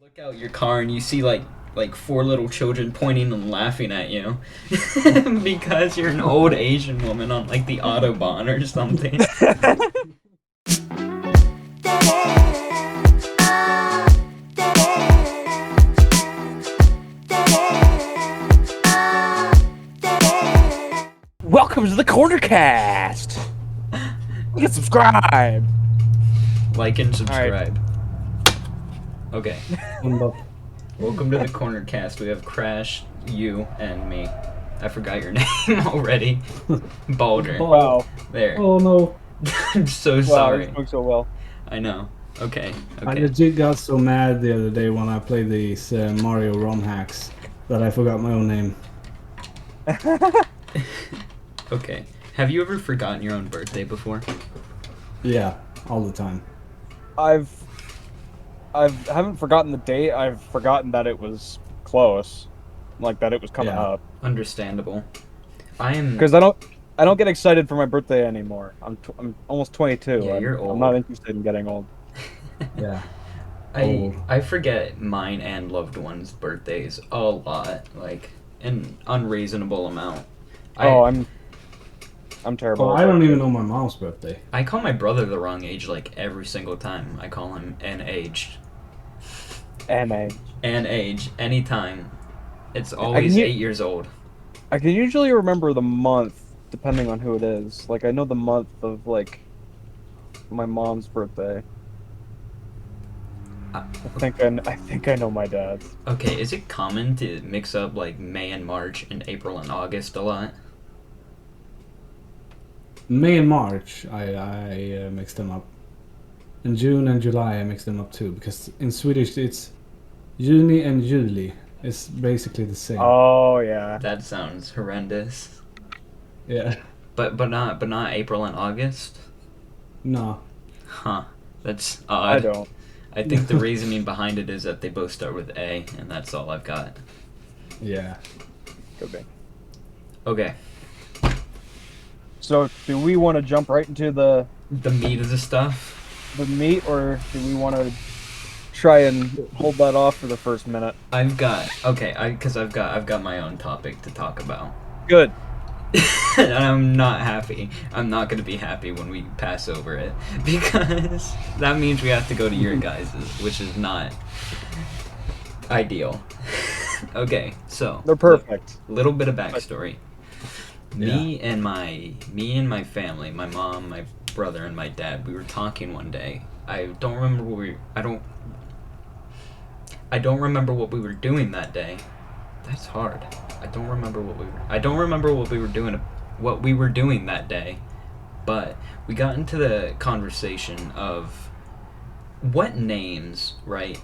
look out your car and you see like four little children pointing and laughing at you because you're an old Asian woman on like the Autobahn or something. Welcome to the Corner Cast. You can subscribe. Like and subscribe. Okay. Welcome Welcome to the Corner Cast. We have Crash, you, and me. I forgot your name already. Balder. Wow. There. Oh no, I'm so Wow, sorry. it's going so well. I know. Okay. I Okay. legit got so mad the other day when I played these Mario ROM hacks that I forgot my own name. Okay. Have you ever forgotten your own birthday before? Yeah, all the time. I haven't forgotten the date. I've forgotten that it was close, like that it was coming Yeah. up. Understandable. I am. Because I don't get excited for my birthday anymore. I'm almost 22. Yeah, you're I'm not old. interested in getting old. Yeah. I forget mine and loved ones' birthdays a lot, like an unreasonable amount. I'm terrible. Well, at I don't that. even know my mom's birthday. I call my brother the wrong age like every single time. I call him an age. NA. An age anytime. It's always u- 8 years old. I can usually remember the month depending on who it is. Like I know the month of like my mom's birthday. Uh, I think I know my dad's. Okay, is it common to mix up like May and March and April and August a lot? May and March, I mixed them up. In June and July, I mixed them up too because in Swedish it's Juni and Juli. It's basically the same. Oh yeah. That sounds horrendous. Yeah. But not April and August? No. Huh. That's I odd. don't. I think the reasoning behind it is that they both start with A, and that's all I've got. Yeah. Could be. Okay, So, do we want to jump right into the the meat of the stuff. meat, or do we want to try and hold that off for the first minute? I've got because I've got my own topic to talk about, Good. and I'm not happy. I'm not gonna be happy when we pass over it because that means we have to go to your guys's, which is not ideal. Okay, so They're perfect. Little bit of backstory. Me and my family, my mom, my brother, and my dad, we were talking one day. I don't remember I don't remember what we were doing that day. That's hard. I don't remember what we were doing that day. But we got into the conversation of what names, right,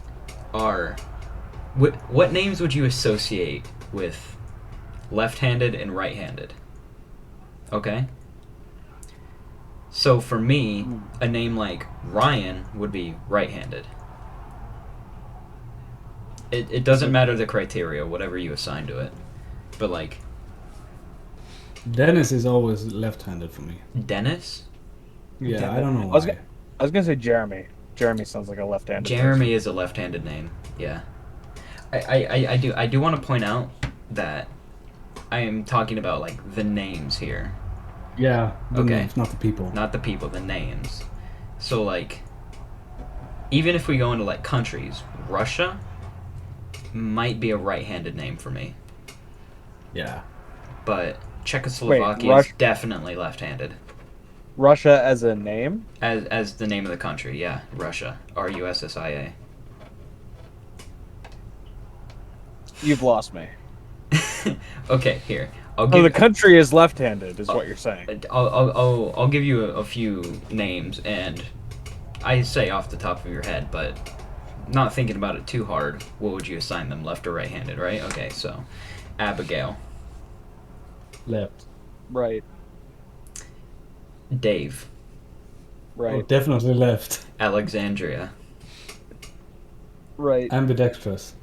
are what names would you associate with left-handed and right-handed? Okay? So for me, a name like Ryan would be right-handed. It doesn't matter the criteria, whatever you assign to it. But like Dennis is always left-handed for me. Dennis? Yeah, I don't know I was why. I was gonna say Jeremy. Jeremy sounds like a left-handed. Jeremy is a left-handed name. Yeah. I do want to point out that I am talking about like the names here, Yeah, the Okay. names, not the people. not the people, the names. So like even if we go into like countries, Russia might be a right-handed name for me, Yeah. but Czechoslovakia is Rush- definitely left-handed. Russia as a name? As the name of the country, yeah, Russia, RUSSIA. You've lost me. Okay, here I'll Oh, give the country is left-handed, is what you're saying. I'll give you a few names, and I say off the top of your head, but not thinking about it too hard. What would you assign them, left or right-handed? Right? Okay, so Abigail, Left. Right. Dave, Oh, Right. definitely left. Alexandria, Right. Ambidextrous.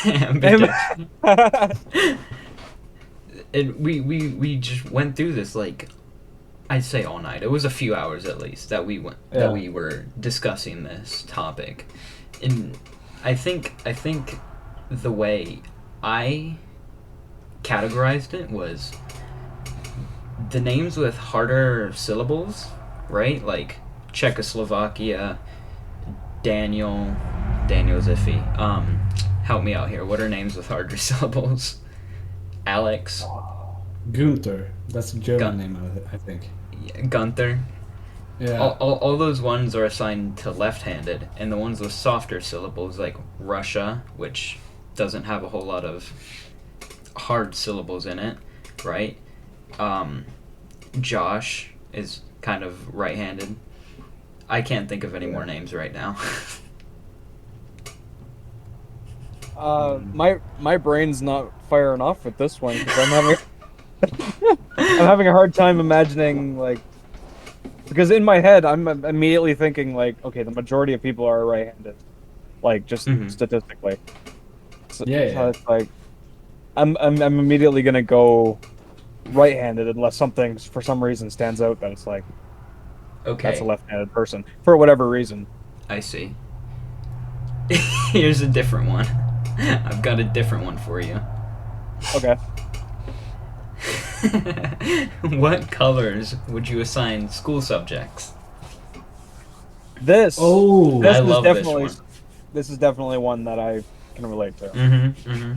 Ambidextrous. And we just went through this like I'd say all night. It was a few hours at least that we Yeah. were discussing this topic, and I think the way I categorized it was the names with harder syllables, right? Like Czechoslovakia, Daniel's iffy. Help me out here. What are names with harder syllables? Alex, Gunther. That's a German Gun- name, I think. Gunther. Yeah. All those ones are assigned to left-handed, and the ones with softer syllables like Russia, which doesn't have a whole lot of hard syllables in it, right? Josh is kind of right-handed. I can't think of any more names right now. My brain's not firing off with this one because I'm having I'm having a hard time imagining like because in my head I'm immediately thinking like okay the majority of people are right-handed, like just statistically. So, Yeah. so it's like I'm immediately gonna go right-handed unless something for some reason stands out that it's like Okay, that's a left-handed person for whatever reason. I see. Here's a different one. I've got a different one for you. Okay. What colors would you assign school subjects? This Oh, I is love this definitely one. this is definitely one that I can relate to.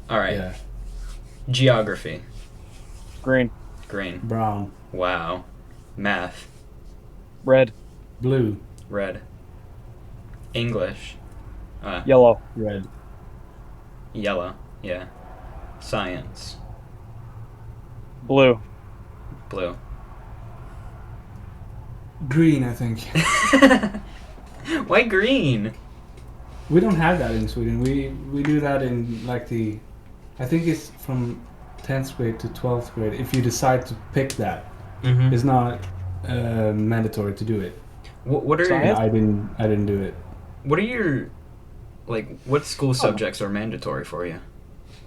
All right. yeah. Geography. Green, Green. Brown, Wow. Math. red, blue, Red. English. yellow, red, Yellow. Yeah. Science. blue. Blue. green. I think Why green? we don't have that in Sweden. We do that in like I think it's from 10th grade to 12th grade. If you decide to pick that, Mm-hmm. it's not mandatory to do it. What are Science? I didn't do it. what are your what school subjects are mandatory for you?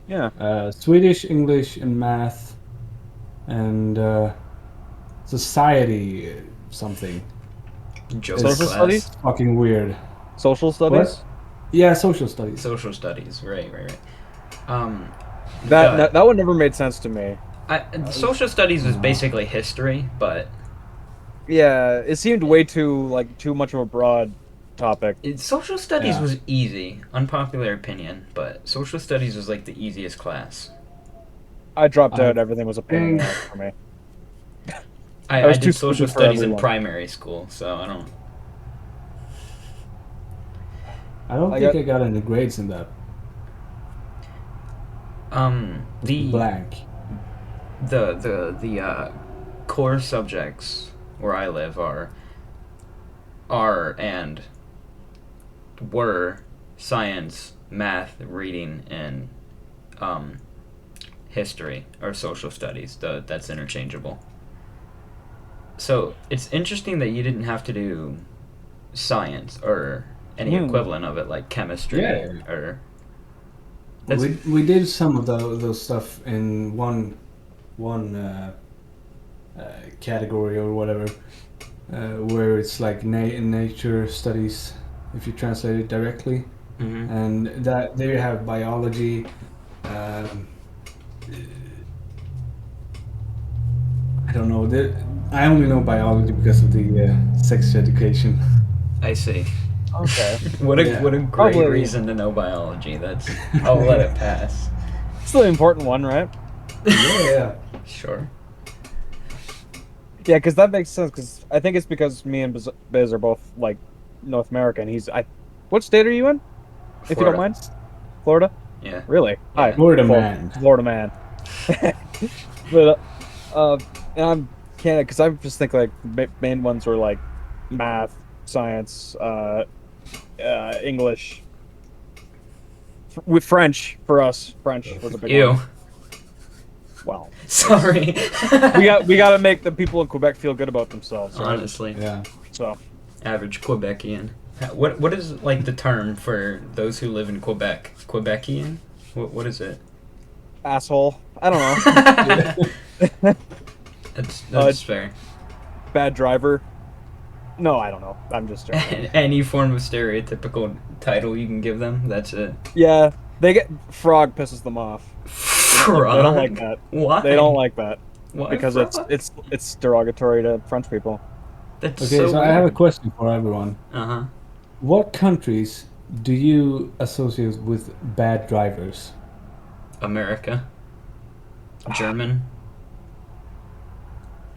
Yeah. Swedish, English, and math, and society something. Joker Social class. studies? Fucking weird. Social studies. Yeah, social studies. Social studies. Right. That one never made sense to me. Social studies was basically history, but Yeah, it seemed way too much of a broad topic. social studies Yeah. was easy. Unpopular opinion, but social studies was like the easiest class. I dropped I out. Everything was a pain in the ass for me. I was too did social stupid for studies in everyone. primary school, so I don't. I don't I think got- I got any grades in that. The Blank. the core subjects where I live are and were science, math, reading, and history or social studies. That's interchangeable. So it's interesting that you didn't have to do science or any equivalent of it like chemistry Yeah. or. That's, We did some of those stuff in one category or whatever, where it's like nature studies if you translate it directly, Mhm. and that there you have biology. I don't know. I only know biology because of the sex education. I see. Okay. What a Yeah. great Probably- reason to know biology. That's I'll let it pass. It's the important one, right? Yeah. Sure. Yeah, because that makes sense. Because I think it's because me and Biz are both like North American. What state are you in? If you don't mind. Florida. Yeah. Really? Hi. Florida Flo- man. Florida man. But and I'm Canada because I just think like main ones were like math, science, English. With French for us, French was a big Ew. one. Wow. Sorry. We got to make the people in Quebec feel good about themselves. Right? Honestly, Yeah. So average Quebecian. What is like the term for those who live in Quebec? Quebecian? What is it? asshole. I don't know. That's fair. Bad driver. No, I don't know. I'm just joking. Any form of stereotypical title you can give them. That's it. Yeah, they get frog pisses them off. Frog. They don't like that. Why? They don't like that Why because frog? it's derogatory to French people. That's Okay, so so I have a weird. question for everyone. Uh-huh. What countries do you associate with bad drivers? America. German.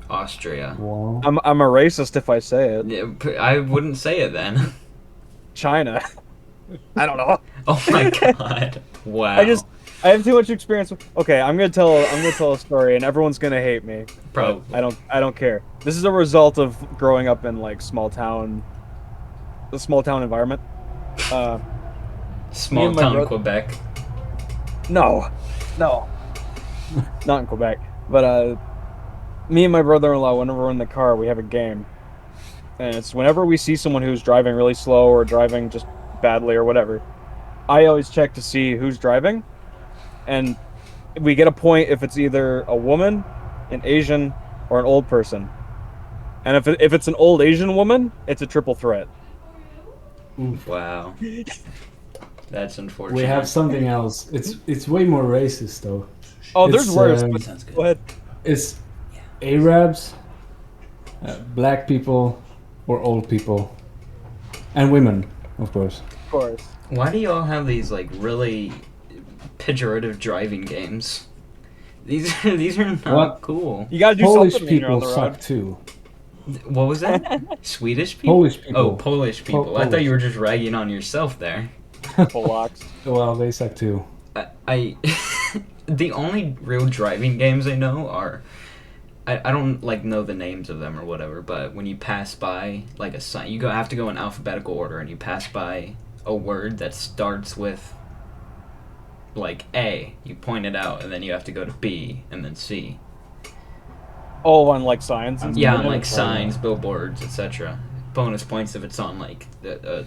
Austria. Wow. I'm a racist if I say it. Yeah, I wouldn't say it then. China. I don't know. Oh my god. Wow. I have too much experience with. Okay, I'm gonna tell a story, and everyone's gonna hate me. but Probably. I don't care. This is a result of growing up in like the small town environment. Small and my town bro- Quebec. No, not in Quebec. But me and my brother-in-law, whenever we're in the car, we have a game, and it's whenever we see someone who's driving really slow or driving just badly or whatever, I always check to see who's driving, and we get a point if it's either a woman, an Asian, or an old person. And if it's an old Asian woman, it's a triple threat. Wow. That's unfortunate. We have something else. It's way more racist though. Oh, there's It's, worse. um, But Sounds good. go ahead. It's Arabs, black people, or old people, and women, of course. Of course. Why do y'all have these like really pejorative driving games? These are not What? cool. You gotta do Polish something when you're on people the suck road. too. What was that? Swedish people? Polish people. Oh, Polish people. I thought Polish. you were just ragging on yourself there. Polacks. Well, they suck too. I the only real driving games I know are I don't like know the names of them or whatever, but when you pass by like a sign, have to go in alphabetical order, and you pass by a word that starts with like A, you point it out, and then you have to go to B and then C. Oh, on like signs. And Yeah, stuff. on like never tried signs, billboards, etc. Bonus points if it's on like a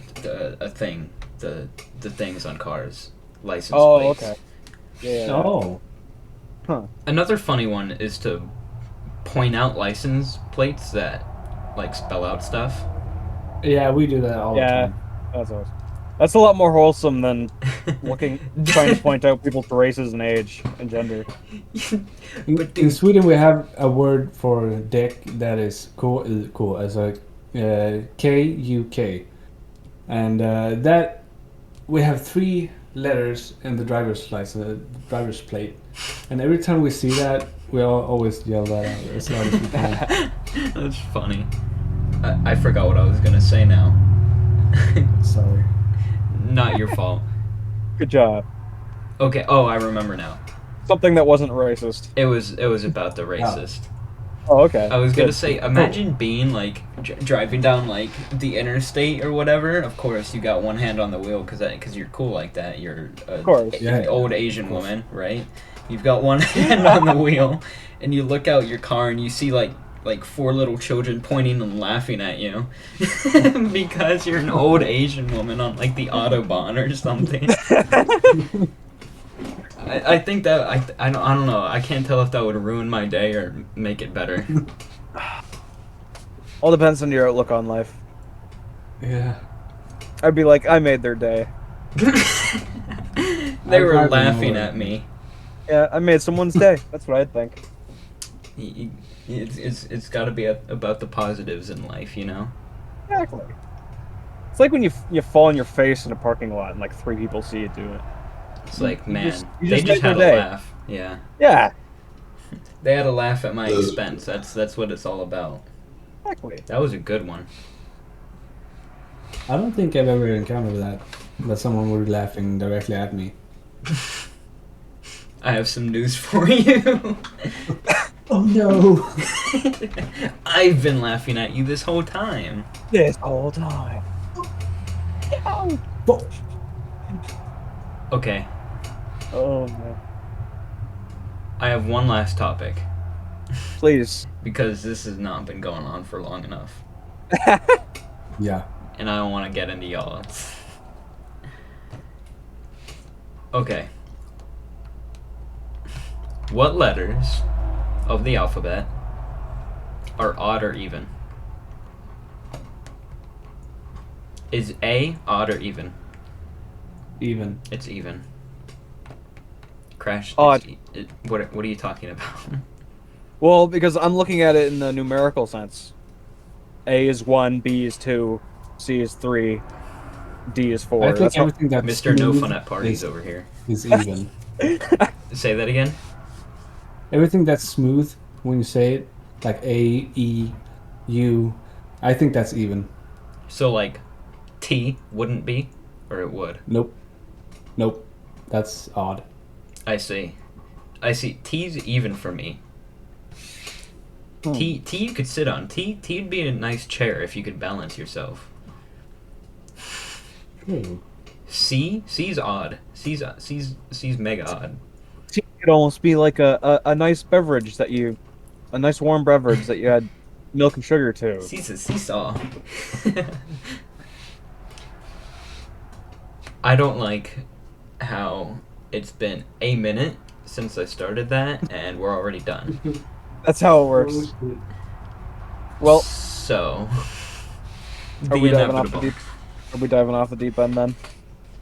thing, the things on cars, license Oh, plates. okay. Yeah. Oh, Another funny one is to point out license plates that like spell out stuff. yeah, we do that all the Yeah. time. That's a lot more wholesome than trying to point out people's races and age and gender. But In dude, Sweden, we have a word for deck that is KUK, as a KUK, and that we have 3 letters in the driver's plate, and every time we see that, we always yell that out as loud as we can. that's funny. I forgot what I was gonna say now. Sorry. Not your fault. Good job. Okay. Oh, I remember now. Something that wasn't racist. It was about the racist. Oh, okay. I was gonna Good. say, imagine being like driving down like the interstate or whatever. Of course, you got one hand on the wheel because you're cool like that. You're a course. Yeah, old Asian woman, right? You've got one hand on the wheel, and you look out your car and you see like 4 little children pointing and laughing at you because you're an old Asian woman on like the Autobahn or something. I think that I don't know. I can't tell if that would ruin my day or make it better. All depends on your outlook on life. Yeah. I'd be like, I made their day. They were I'd laughing know. at me. Yeah, I made someone's day. That's what I'd think. It's got to be about the positives in life, you know. Exactly. It's like when you fall on your face in a parking lot and like 3 people see you do it. It's like, You man, you they just made had a their day. laugh. Yeah, Yeah, they had a laugh at my expense. That's what it's all about. exactly. That was a good one. I don't think I've ever encountered that someone were laughing directly at me. I have some news for you. Oh no! I've been laughing at you this whole time. This whole time. Okay, Oh man. I have one last topic Please. because this has not been going on for long enough, Yeah. and I don't want to get into y'all. Okay. What letters of the alphabet are odd or even? Is A odd or even? Even. It's even. Crash. Odd. What are you talking about? Well, because I'm looking at it in the numerical sense. A is 1, B is 2, C is 3, D is 4. I think That's how- everything that's Mr. No smooth Fun at Parties is, over here. is even. Say that again. Everything that's smooth when you say it, like A, E, U, I think that's even. So like, T wouldn't be, or it would. Nope. Nope. That's odd. I see. T's even for me. T you could sit on. T'd be a nice chair if you could balance yourself. True. C's odd. C's mega odd. Tea could almost be like a nice beverage that you, a nice warm beverage that you had milk and sugar to. C's a seesaw. I don't like how it's been a minute since I started that, and we're already done. That's how it works. Well, So, are the we diving off the inevitable. deep? Are we diving off the deep end then?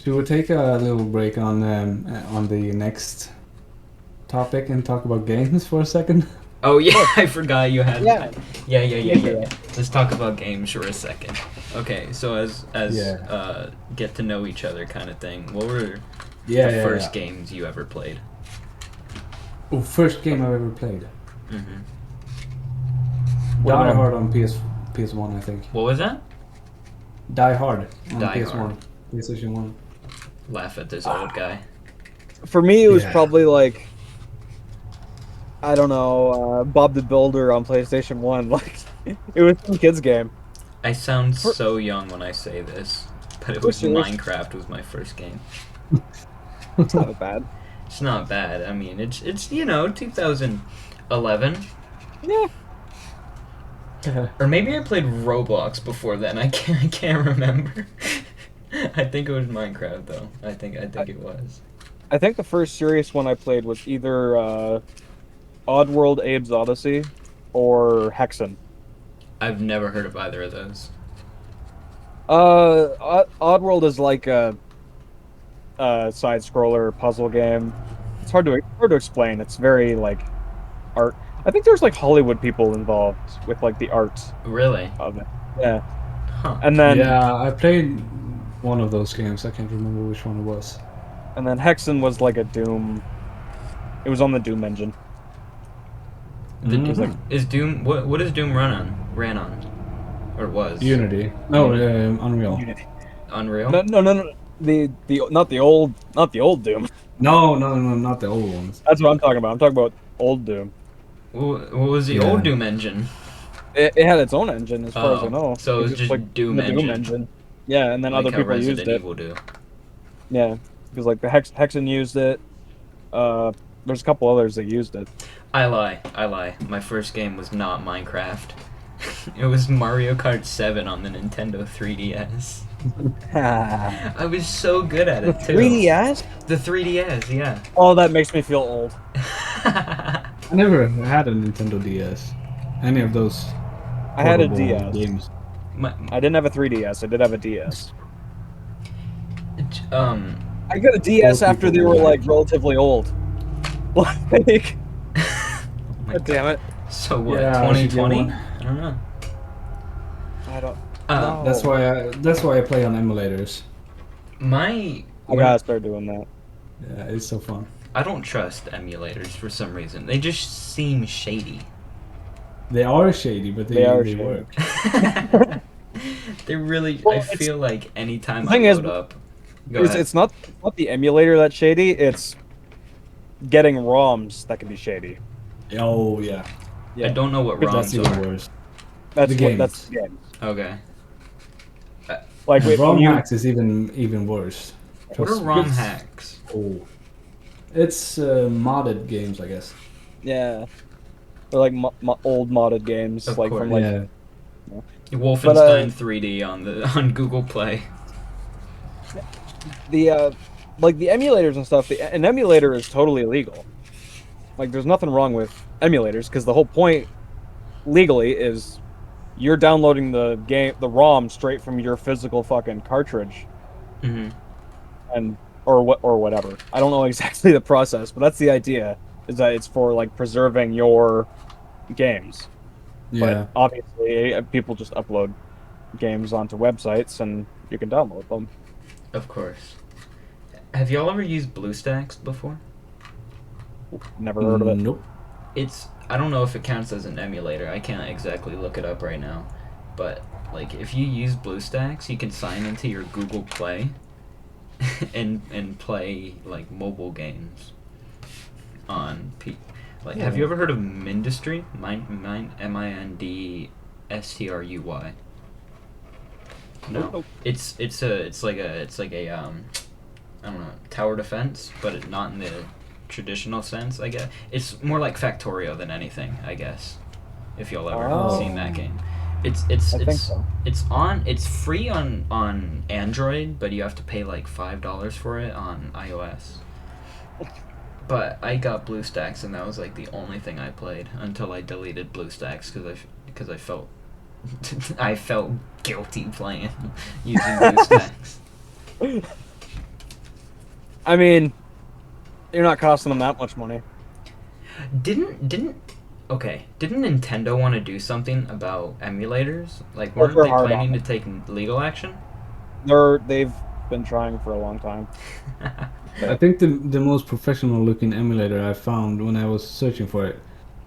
Should we take a little break on the next topic and talk about games for a second? Oh yeah, I forgot you had. Yeah. Yeah. Let's talk about games for a second. Okay, so as Yeah. Get to know each other kind of thing. What were Yeah, the yeah, first yeah. games you ever played? Oh, first game I've ever played. Mm-hmm. What Die about- Hard on PS1, I think. What was that? Die Hard on Die PS1. Hard. PlayStation 1. Laugh at this old guy. For me, it was Yeah. probably like, I don't know, Bob the Builder on PlayStation 1. Like, it was some kid's game. I sound so young when I say this, but it For was serious? Minecraft was my first game. It's not that bad. It's not bad. I mean, it's 2011. Yeah. Or maybe I played Roblox before then. I can't remember. I think it was Minecraft though. I think it was. I think the first serious one I played was either Oddworld Abe's Odyssey or Hexen. I've never heard of either of those. Oddworld is like a side scroller puzzle game. It's hard to explain. It's very like art. I think there's like Hollywood people involved with like the art Really? of it. Yeah. Huh. And then Yeah, I played one of those games. I can't remember which one it was. and then Hexen was like a Doom. It was on the Doom engine. Mhm. Is Doom what does Doom ran on? Or was? Unity. No, Unreal. Unreal? No. The not the old Doom. No, not the old ones. That's what I'm talking about. I'm talking about old Doom. What was the Yeah. old Doom engine? It had its own engine, as far as I Oh, know. so it was just Doom the engine. Yeah, and then Like other how people Resident used it. Evil do. Yeah, because like the Hexen used it. There's a couple others that used it. I lie. My first game was not Minecraft. It was Mario Kart 7 on the Nintendo 3DS. I was so good at it too. 3DS? The 3DS, yeah. Oh, that makes me feel old. I never had a Nintendo DS. Any of those. I had a portable DS. games. I didn't have a 3DS. I did have a DS. um, I got a DS Old after people they were do that. like relatively old. Like, oh my God damn it! So what? Yeah, I should get 2020? one. I don't know. I don't. Uh, No. That's why I play on emulators. My I gotta start doing that. Yeah, it's so fun. I don't trust emulators for some reason. They just seem shady. They are shady, but They are they shady. work. They really. Well, I it's- feel like anytime the I thing is, load up. Go ahead. It's not the emulator that's shady. It's getting ROMs that can be shady. Oh yeah, I don't know what But that's ROMs even are. worse. That's The what games. that's yeah. Okay. Like And when ROM you, hacks is even worse. What are Trust me. ROM hacks? Oh, it's modded games, I guess. yeah, they're like old modded games, Of like course. from like Yeah, Wolfenstein 3D on Google Play. the like the emulators and stuff. An emulator is totally illegal. Like there's nothing wrong with emulators because the whole point legally is you're downloading the ROM straight from your physical fucking cartridge. Hmm. and or whatever. I don't know exactly the process, but that's the idea. Is that it's for like preserving your games. Yeah. But obviously, people just upload games onto websites, and you can download them. Of course. Have y'all ever used BlueStacks before? Never heard of it. Nope. It's I don't know if it counts as an emulator. I can't exactly look it up right now, but like if you use BlueStacks, you can sign into your Google Play and play like mobile games on like. Have you ever heard of Mindustry? Mindstry? No, Nope. it's like a I don't know, tower defense, but not in the traditional sense. I guess it's more like Factorio than anything. I guess if y'all ever Oh. seen that game, it's I think so. it's free on Android, but you have to pay like $5 for it on iOS. But I got BlueStacks, and that was like the only thing I played until I deleted BlueStacks because I felt I felt guilty playing using BlueStacks. I mean, you're not costing them that much money. Didn't Nintendo want to do something about emulators? Like, Well, weren't they're they hard planning on to take legal action? They've been trying for a long time. I think the most professional looking emulator I found when I was searching for it,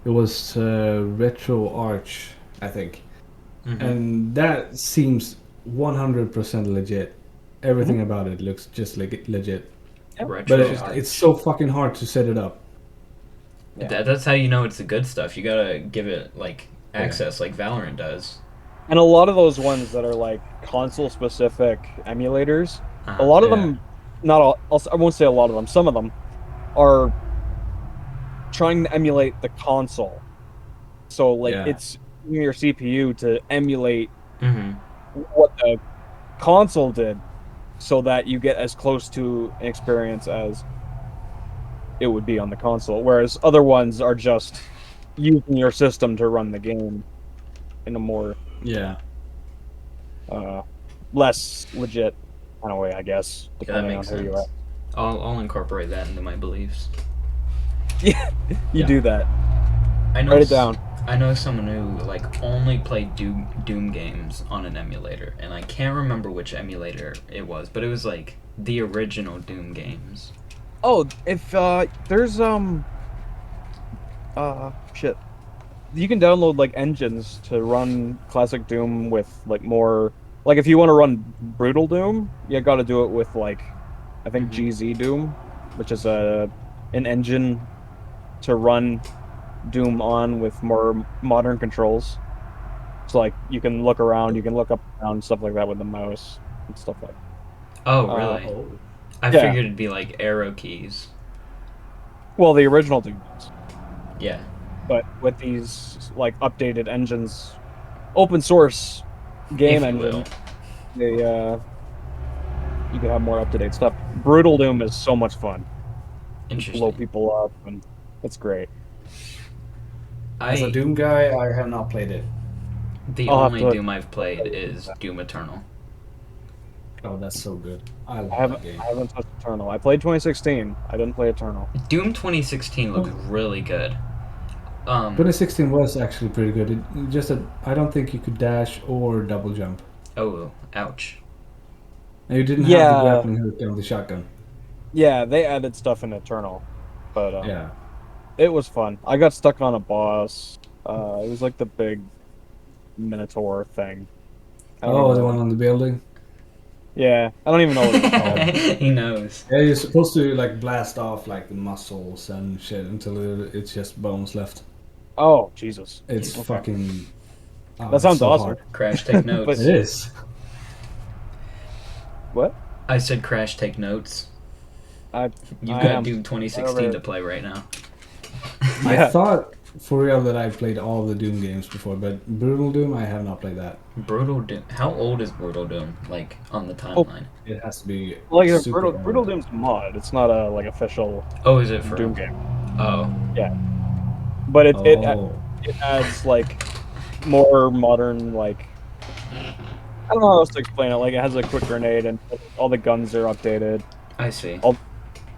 it was RetroArch, I think, Mhm. and that seems 100% legit. Everything about it looks just like legit, Yep. but Retro it's so fucking hard to set it up. Yeah. That's how you know it's the good stuff. You gotta give it like access, like Valorant does. And a lot of those ones that are like console specific emulators, Uh-huh. a lot of Yeah. them, not all, I won't say a lot of them, some of them are trying to emulate the console. So like Yeah. it's using your CPU to emulate Mm-hmm. what the console did so that you get as close to an experience as it would be on the console. Whereas other ones are just using your system to run the game in a more Yeah. less legit kind of way, I guess, That depending on makes who sense. you're at. I'll incorporate that into my beliefs. Yeah, you Yeah. do that. I know Write it down. I know someone who like only played Doom games on an emulator, and I can't remember which emulator it was, but it was like the original Doom games. Oh, if there's shit. You can download like engines to run classic Doom with like more like if you want to run brutal Doom, you got to do it with like I think Mhm. GZ Doom, which is an engine to run Doom on with more modern controls. So like you can look around, you can look up and down stuff like that with the mouse and stuff like. Oh, really? Oh. I yeah. figured it'd be like arrow keys. Well, the original Doom does. Yeah. But with these like updated engines, open source game If you will. engine, they you can have more up to date stuff. Brutal Doom is so much fun. Interesting. Blow people up, and it's great. As a Doom guy, I have not played it. The I'll have only to- Doom I've played is Doom Eternal. Oh, that's so good. I love I that game. haven't touched Eternal. I played 2016. I didn't play Eternal. Doom 2016 looks really good. 2016 was actually pretty good. It just that I don't think you could dash or double jump, Oh, ouch. and you didn't have Yeah. the grappling hook on the shotgun. Yeah, they added stuff in Eternal, but Yeah. it was fun. I got stuck on a boss. It was like the big Minotaur thing. I don't Oh, even the know. one on the building. Yeah, I don't even know what it's called. He knows. Yeah, you're supposed to like blast off like the muscles and shit until it's just bones left. Oh, Jesus. It's Okay. fucking. Oh, That sounds it's so awesome. hard. Crash, take notes. It is. What? I said crash, take notes. I You've I got am. Doom 2016 Over. to play right now. I Yeah. thought for real that I played all the Doom games before, but Brutal Doom I have not played that. Brutal Doom. How old is Brutal Doom? Like on the Oh. timeline? It has to be Like a super Brutal old. Doom's a mod. It's not a like official Oh, is it for Doom game. Oh, But it Oh, adds like more modern like I don't know how else to explain it. Like it has a quick grenade and all the guns are updated. I see.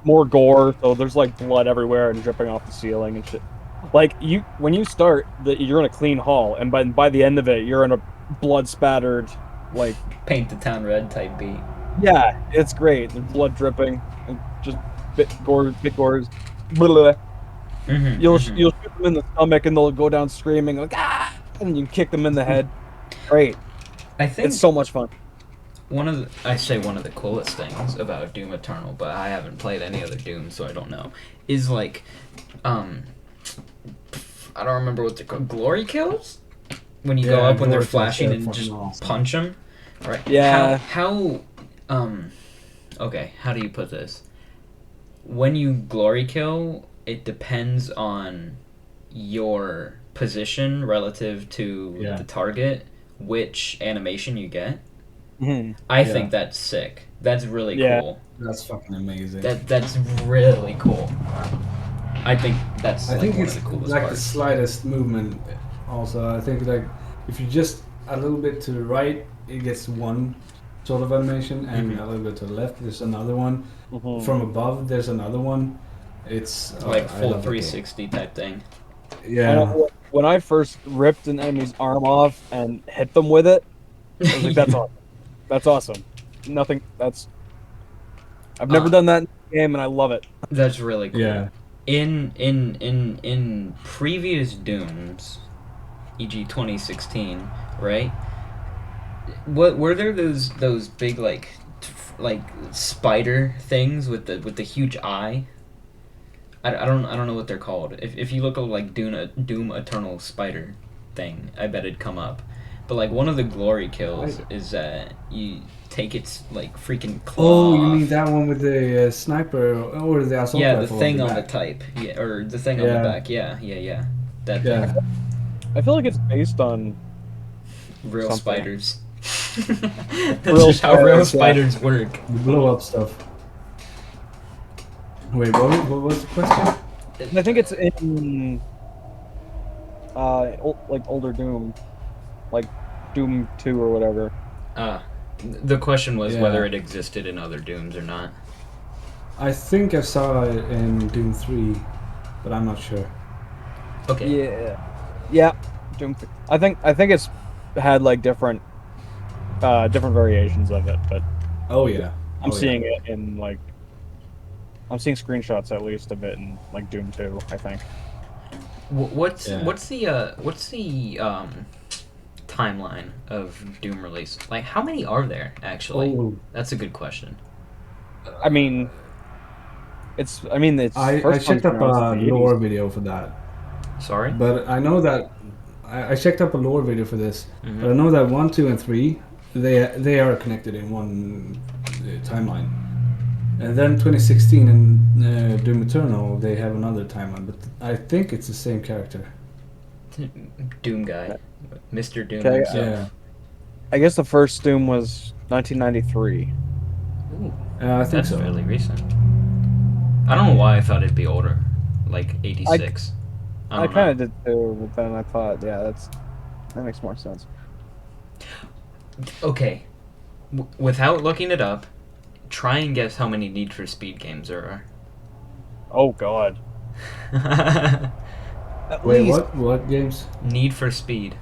more gore, so there's like blood everywhere and dripping off the ceiling and shit. Like when you start, you're in a clean hall, and by the end of it, you're in a blood spattered, like Paint the town red type beat. yeah, it's great. There's blood dripping, and just bit gores. Blah, blah, blah. Mm-hmm, You'll shoot them in the stomach, and they'll go down screaming like ah, and you kick them in the head. Great, I think it's so much fun. one of the coolest things about Doom Eternal, but I haven't played any other Doom, so I don't know, is like, I don't remember what they're called. Glory kills? When you go Yeah, up when they're glory kills, flashing they're and fucking just awesome. punch them? Right? Yeah. Okay, how do you put this? When you glory kill, it depends on your position relative to Yeah. the target, which animation you get. Mhm. I Yeah. think that's sick. That's really Yeah. cool. That's fucking amazing. That's really cool. I think that's I like think one it's of the coolest like the parts. slightest movement. Also, I think like if you just a little bit to the right, it gets one sort of animation, and Mhm. a little bit to the left, there's another one. Mhm. From above, there's another one. It's Like I full love it. 360 type thing. Yeah. When I first ripped an enemy's arm off and hit them with it, I was like, "That's awesome. That's awesome." Nothing. I've never done that in the game, and I love it. That's really cool. Yeah. In previous Dooms, e.g. 2016, right? What were there those big like spider things with the huge eye? I don't know what they're called. If you look at like Doom Eternal spider thing, I bet it'd come up. But like one of the glory kills is you take its like freaking claw. Oh, you mean off. that one with the sniper or the assault Yeah, the rifle thing on the back? type. Yeah, or the thing on the Yeah. back. Yeah. That Yeah. thing. I feel like it's based on Real Something. spiders. That's Real just how real spiders, spiders work. The blow up stuff. Wait, what was the question? I think it's in like older Doom, like Doom 2 or whatever. The question was Yeah. whether it existed in other Dooms or not. I think I saw it in Doom 3, but I'm not sure. Okay. Yeah, Doom 3. I think it's had like different variations of it, but Oh yeah. I'm Oh, yeah. seeing it in like I'm seeing screenshots at least of it in like Doom 2, I think. What's Yeah. the timeline of Doom release? Like, how many are there actually? Oh, That's a good question. I mean, it's I first checked one's up pronounced a in the lore 80s. video for that, Sorry. but I know that I checked up a lore video for this, Mhm. but I know that 1, 2, and 3 they are connected in one timeline, and then 2016 and Doom Eternal they have another timeline, but I think it's the same character. Doom guy, Mr. Doom Okay, himself. Yeah, I guess the first Doom was 1993. Ooh, I think that's so. fairly recent. I don't know why I thought it'd be older, like 86. I kind of did too, but then I thought, yeah, that makes more sense. Okay, without looking it up, try and guess how many Need for Speed games there Oh God. are. At Wait, least what games? Need for Speed.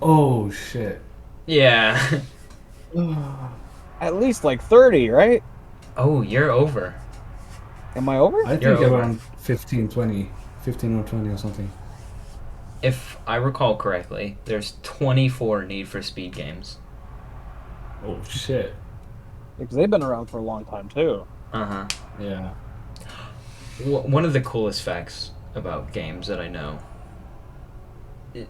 Oh shit! Yeah. at least like 30, right? Oh, you're over. Am I over? I think You're over. around 15 or 20 or something. If I recall correctly, there's 24 Need for Speed games. Oh shit! Because they've been around for a long time too. Uh-huh. Yeah. One of the coolest facts about games that I know.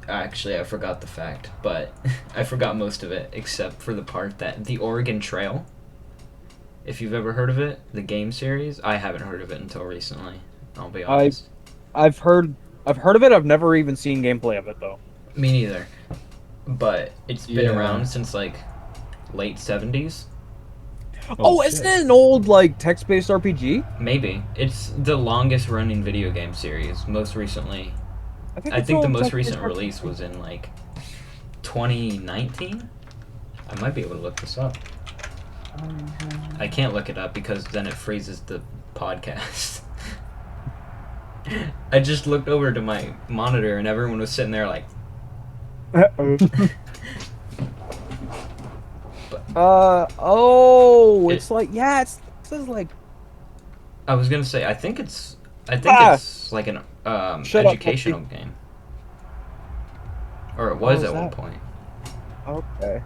Actually, I forgot the fact, but I forgot most of it except for the part that the Oregon Trail. If you've ever heard of it, the game series, I haven't heard of it until recently. I'll be honest. I've heard of it. I've never even seen gameplay of it though. Me neither. But it's been Yeah. around since like late 70s. Oh, shit. isn't it an old like text-based RPG? Maybe. It's the longest running video game series. Most recently, I it's think an the old most text-based recent RPG. release was in like 2019. I might be able to look this up. I can't look it up because then it freezes the podcast. I just looked over to my monitor and everyone was sitting there like, It's like, yeah, it says like, I was gonna say, I think it's like an Shut up, educational Monkey. game, or it was is at one that? point. okay.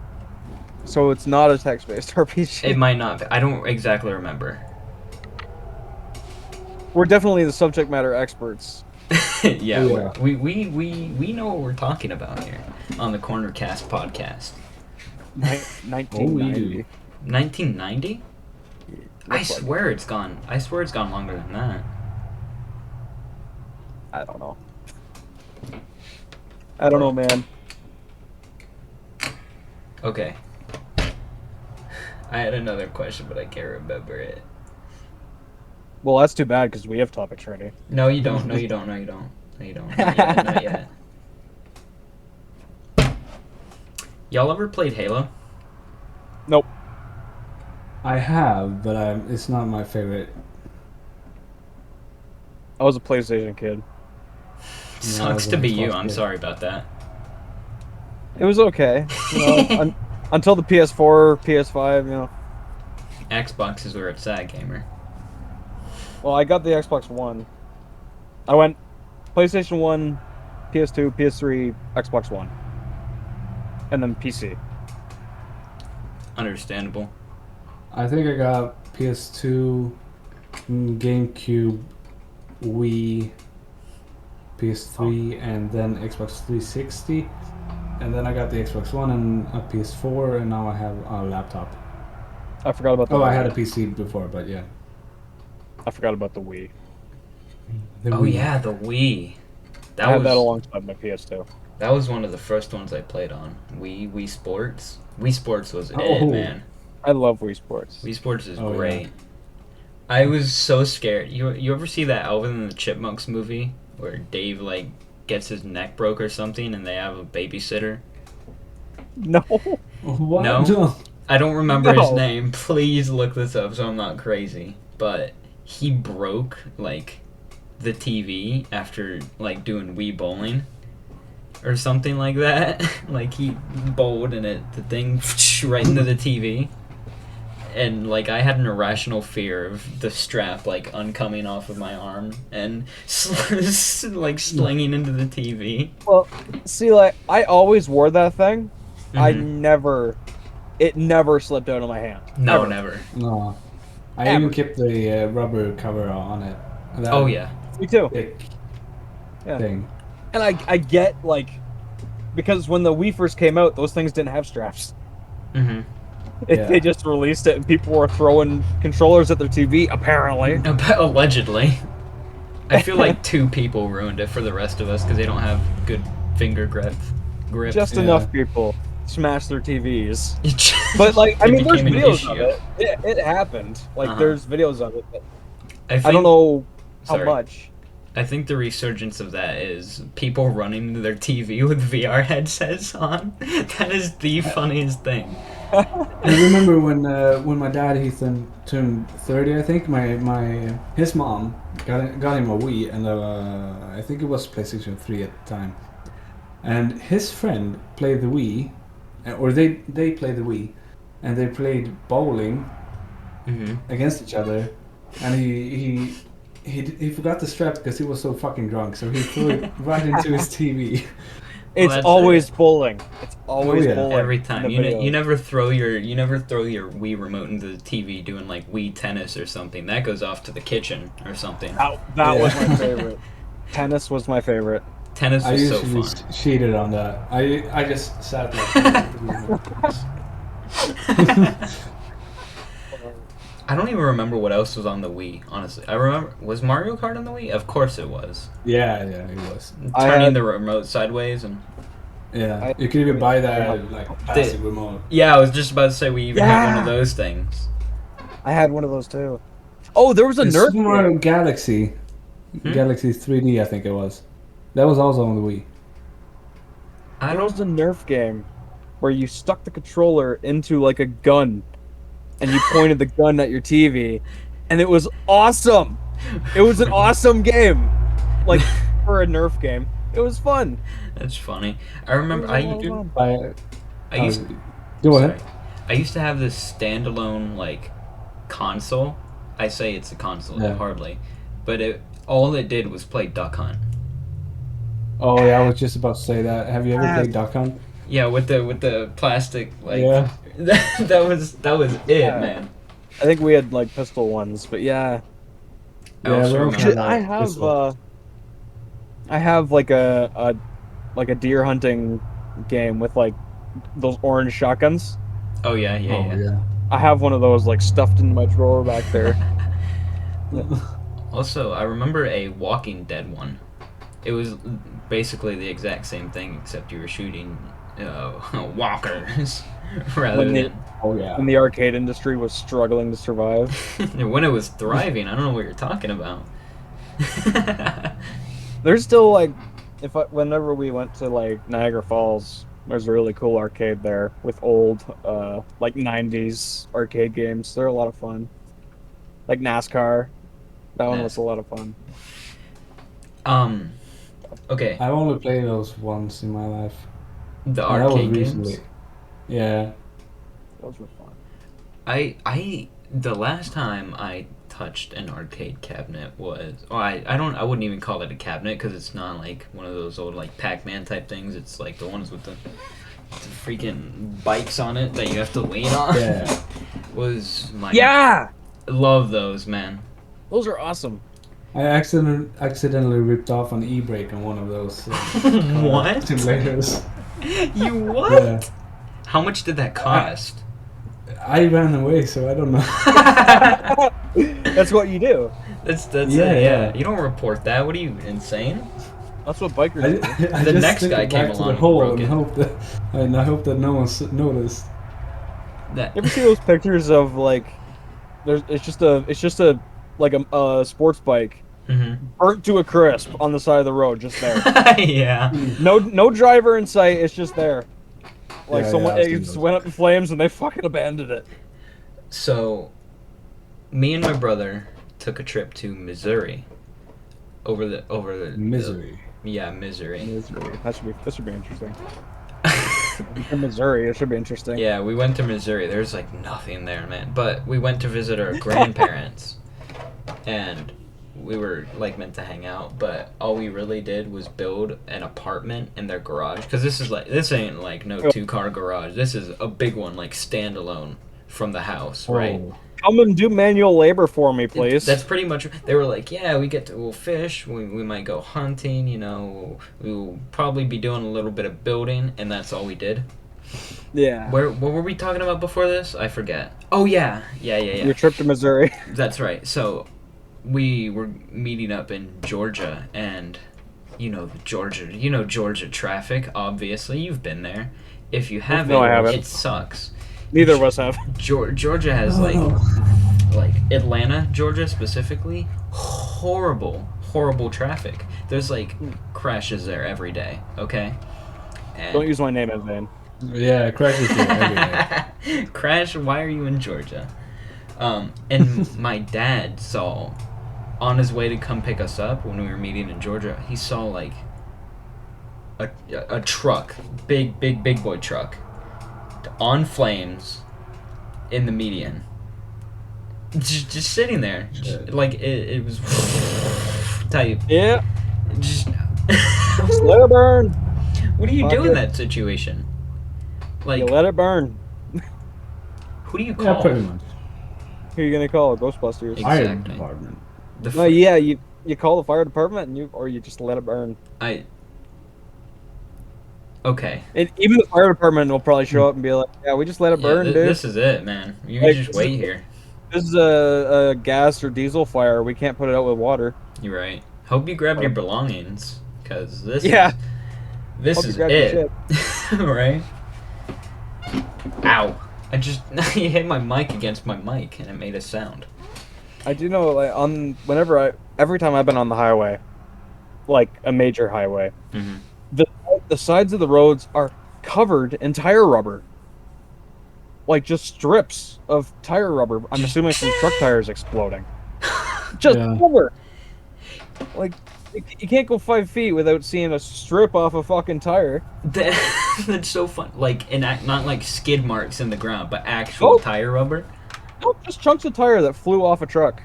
So it's not a text-based RPG. It might not be. I don't exactly remember. We're definitely the subject matter experts. Yeah, Oh, yeah. we know what we're talking about here on the Corner Cast podcast. 1990. 1990? I Looks like swear it's gone. I swear it's gone longer than that. I don't know. I don't know, man. Okay. I had another question, but I can't remember it. Well, that's too bad because we have topics ready. No, you don't. No, you don't. No, you don't. No, you don't. Not yet. Not yet. Y'all ever played Halo? Nope. I have, but it's not my favorite. I was a PlayStation kid. Sucks it to be was you. tough I'm to- sorry about that. It was okay, you know, until the PS4, PS5, you know. Xbox is where it's at, gamer. Well, I got the Xbox One. I went PlayStation 1, PS2, PS3, Xbox One. And then PC. Understandable. I think I got PS2, GameCube, Wii, PS3, and then Xbox 360. And then I got the Xbox One and a PS4, and now I have a laptop. I forgot about the Oh, Wii. I had a PC before, but yeah. I forgot about the Wii. The Oh Wii. yeah, the Wii. I had that alongside my PS2. That was one of the first ones I played on. Wii Sports. Wii Sports was it, Oh. man. I love Wii Sports. Wii Sports is Oh, yeah. great. I was so scared. You ever see that Alvin and the Chipmunks movie where Dave like gets his neck broke or something and they have a babysitter? No. What? No? I don't remember his No. name. Please look this up so I'm not crazy. But he broke like the TV after like doing Wii bowling or something like that. Like he bowled and the thing right into the TV. And like I had an irrational fear of the strap like uncoming off of my arm and like slinging into the TV. Well, see, like, I always wore that thing. Mhm. It never slipped out of my hand. No, Ever. never. No. I Ever. even kept the rubber cover on it. That Oh yeah. Me too. thick Yeah. thing. And I get, like, because when the Wii first came out, those things didn't have straps. Mhm. Yeah. They just released it and people were throwing controllers at their TV, apparently. Allegedly. I feel like 2 people ruined it for the rest of us because they don't have good finger grip. Just Yeah. enough people smashed their TVs. It But, like, I mean, there's became an videos of issue. it. It happened. Like, Uh-huh. there's videos of it. But I I don't know how Sorry. much. I think the resurgence of that is people running to their TV with VR headsets on. That is the funniest thing. I remember when my dad turned 30, I think his mom got him a Wii, and I think it was PlayStation 3 at the time, and his friend played the Wii, or they played the Wii, and they played bowling Mm-hmm. against each other, and he forgot the strap because he was so fucking drunk, so he threw it right into his TV. It's that's always bowling. It's always yeah. bowling. Every in time the you videos. never throw your Wii remote into the TV doing like Wii tennis or something. That goes off to the kitchen or something. That was Yeah. my favorite. Tennis was my favorite. Tennis I was so usually fun. cheated on that. I just sat like. I don't even remember what else was on the Wii. Honestly, I remember was Mario Kart on the Wii. Of course it was. Yeah, it was. I Turning had- the remote sideways and Yeah, you could even buy that Yeah. like plastic remote. yeah, I was just about to say we even had one of Yeah. those things. I had one of those too. Oh, there was a And Nerf Super Mario game. Galaxy, Hmm? Galaxy 3D, I think it was. That was also on the Wii. I There don't. was a Nerf game where you stuck the controller into like a gun, and you pointed the gun at your TV, and it was awesome. It was an awesome game, like for a Nerf game. It was fun. That's funny. I remember I By, I used go sorry. ahead. I used to have this standalone like console. I say it's a console, Yeah. hardly, but all it did was play Duck Hunt. Oh yeah, I was just about to say that. Have you ever played Duck Hunt? Yeah, with the plastic like Yeah. that was it, Yeah. man. I think we had like pistol ones, but yeah. I Yeah, also we remember- also had I have like a deer hunting game with like those orange shotguns. Oh yeah, yeah, Oh yeah. yeah. I have one of those like stuffed in my drawer back there. Also, I remember a Walking Dead one. It was basically the exact same thing, except you were shooting walkers rather When the- than Oh yeah. When the arcade industry was struggling to survive. when it was thriving. I don't know what you're talking about. There's still like, whenever we went to like Niagara Falls, there's a really cool arcade there with old like 90s arcade games. They're a lot of fun. Like NASCAR. That one was a lot of fun. Okay, I've only played those once in my life. the And that was arcade recently. games. Yeah. Those were fun. I the last time I touched an arcade cabinet was I wouldn't even call it a cabinet because it's not like one of those old like Pac-Man type things. It's like the ones with the freaking bikes on it that you have to lean on. Yeah. Was my Yeah! love those, man. Those are awesome. I accidentally ripped off an e-brake on one of those What? simulators. You what? Yeah. How much did that cost? I ran away, so I don't know. That's what you do. That's Yeah, it, yeah. You don't report that. What are you, insane? That's what bikers do. I The just next took guy it came back to along the and hole broke and it. I hope that no one noticed. That You ever see those pictures of like, it's just a like a sports bike Mhm. burnt to a crisp on the side of the road, just there. Yeah. No driver in sight. It's just there. Like Yeah, someone yeah, I've it seen just those. went up in flames and they fucking abandoned it. So, me and my brother took a trip to Missouri. Over the Misery. yeah, Missouri. Missouri. That should be interesting. In Missouri, it should be interesting. Yeah, we went to Missouri. There's like nothing there, man. But we went to visit our grandparents, and we were like meant to hang out. But all we really did was build an apartment in their garage. Because this ain't like no 2-car garage. This is a big one, like standalone from the house, right? Oh. Come and do manual labor for me, please. That's pretty much. They were like, yeah, we'll fish. We might go hunting. We'll probably be doing a little bit of building, and that's all we did. yeah. What were we talking about before this? I forget. Oh yeah. Your trip to Missouri. That's right. So, we were meeting up in Georgia, and Georgia traffic. Obviously, you've been there. If you haven't, No, I haven't. it sucks. Neither of us have. Georgia has like Atlanta, Georgia specifically, horrible traffic. There's like crashes there every day. Okay. And Don't use my name in vain. Yeah, crashes here every day. Crash, why are you in Georgia? And my dad saw, on his way to come pick us up when we were meeting in Georgia, he saw like a truck, big boy truck, on flames, in the median. Just sitting there, like it was type. Yeah. Just Let it burn. what do you Fuck do in it. that situation? Like, You let it burn. who do you Yeah, call? pretty much. Who are you gonna call? Ghostbusters. Fire Exactly. department. The No, yeah, you call the fire department and you just let it burn. Okay. And even the fire department will probably show up and be like, "Yeah, we just let it Yeah, burn, dude. this is it, man. You Like, can just wait here. This is a gas or diesel fire. We can't put it out with water." You're right. Hope you grabbed your belongings, cause this Yeah. this Hope you is grabbed your it, right? Ow! I just you hit my mic against my mic and it made a sound. I do know, like, every time I've been on the highway, like a major highway, Mm-hmm. the sides of the roads are covered in tire rubber. like just strips of tire rubber. I'm assuming from truck tires exploding. Just Yeah. over. Like you can't go 5 feet without seeing a strip off a fucking tire. That's so fun. Like, not like skid marks in the ground, but actual Oh. tire rubber. No, just chunks of tire that flew off a truck.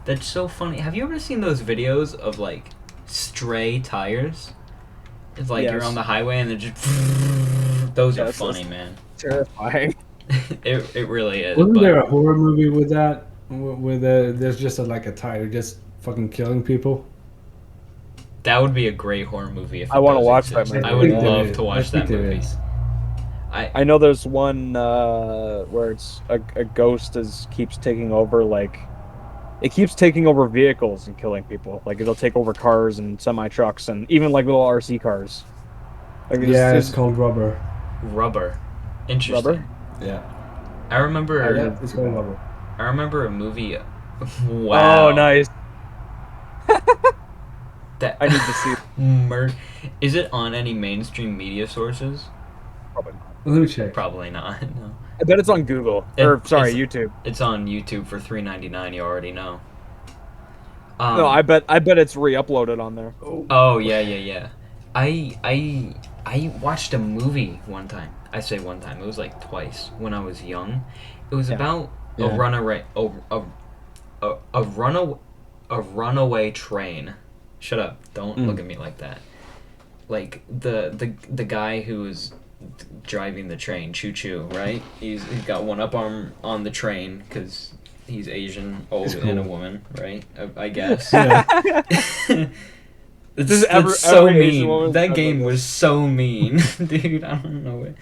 That's so funny. Have you ever seen those videos of like stray tires? It's like you're Yes. on the highway and they're just. Those are Yes, funny, that's- man. Terrifying. It really is. Wasn't but there a horror movie with that? With there's just like a tire just fucking killing people. that would be a great horror movie if I wanna does watch that exist. movie. I would think there love is. to I watch think that there movie. is. I know there's one where it's a ghost keeps taking over like it keeps taking over vehicles and killing people. Like it'll take over cars and semi trucks and even like little RC cars. Like Yeah, it's called Rubber. Rubber. Interesting. Rubber. Yeah. I remember. Yeah, it's called Rubber. I remember a movie. Wow. Oh, nice. That I need to see it. Is it on any mainstream media sources? Probably not. Let me check. Probably not. No. I bet it's on Google It's- YouTube. It's on YouTube for $3.99. You already know. No, I bet it's re-uploaded on there. Oh yeah. I watched a movie one time. I say one time. It was like twice when I was young. It was Yeah. about Yeah. a runaway train. Shut up! Don't look at me like that. Like the guy who was driving the train, Choo Choo, right? He's got one up arm on the train because he's Asian, old, It's cool. and a woman, right? I guess. Yeah. It's, This is it's so every Asian mean. woman That says game like was so mean, dude. I don't know it.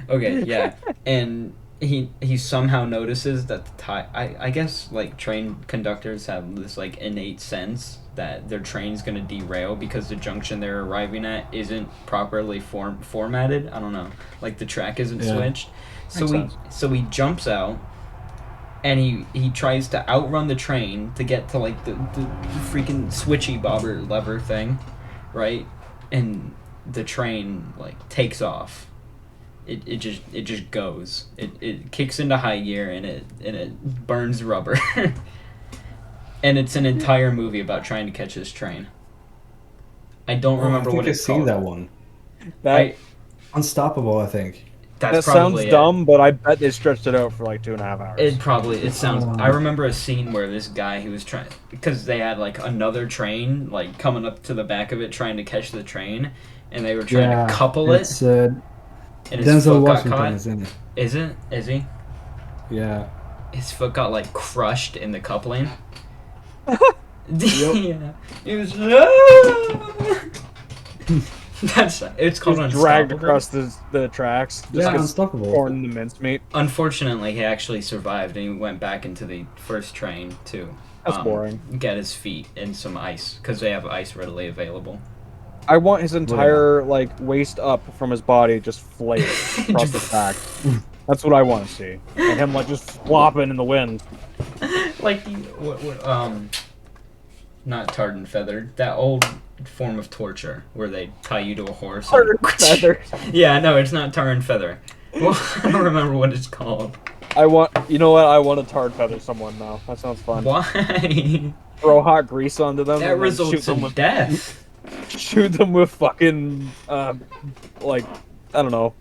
Okay, yeah, and he somehow notices that I guess like train conductors have this like innate sense that their train's gonna derail because the junction they're arriving at isn't properly formatted. I don't know, like the track isn't Yeah. switched. Makes sense. So he jumps out and he tries to outrun the train to get to like the freaking switchy bobber lever thing, right? And the train like takes off. It just goes. It kicks into high gear and it burns rubber. And it's an entire movie about trying to catch this train. I don't remember I think what I've it's seen called. that one. That Unstoppable, I think. That's that sounds probably it. dumb, but I bet they stretched it out for like 2.5 hours. It sounds. I remember a scene where this guy who was trying because they had like another train like coming up to the back of it trying to catch the train, and they were trying to couple it, It's and his Denzel foot got Washington caught. is in it. Is he? Yeah. His foot got like crushed in the coupling. Yeah. It was. It's called Just dragged Unstoppable. across the tracks. Just Yeah, gets Unstoppable. torn into mincemeat. Unfortunately, he actually survived, and he went back into the first train to That's boring. get his feet in some ice because they have ice readily available. I want his entire like waist up from his body just flayed across the back. That's what I want to see. And him like just flopping in the wind. Like not tarred and feathered. That old form of torture where they tie you to a horse. and- Feather. Yeah, no, it's not tar and feather. Well, I don't remember what it's called. You know what? I want to tar feather someone now. That sounds fun. Why? Throw hot grease onto them. That and then results in death. shoot them with fucking like I don't know,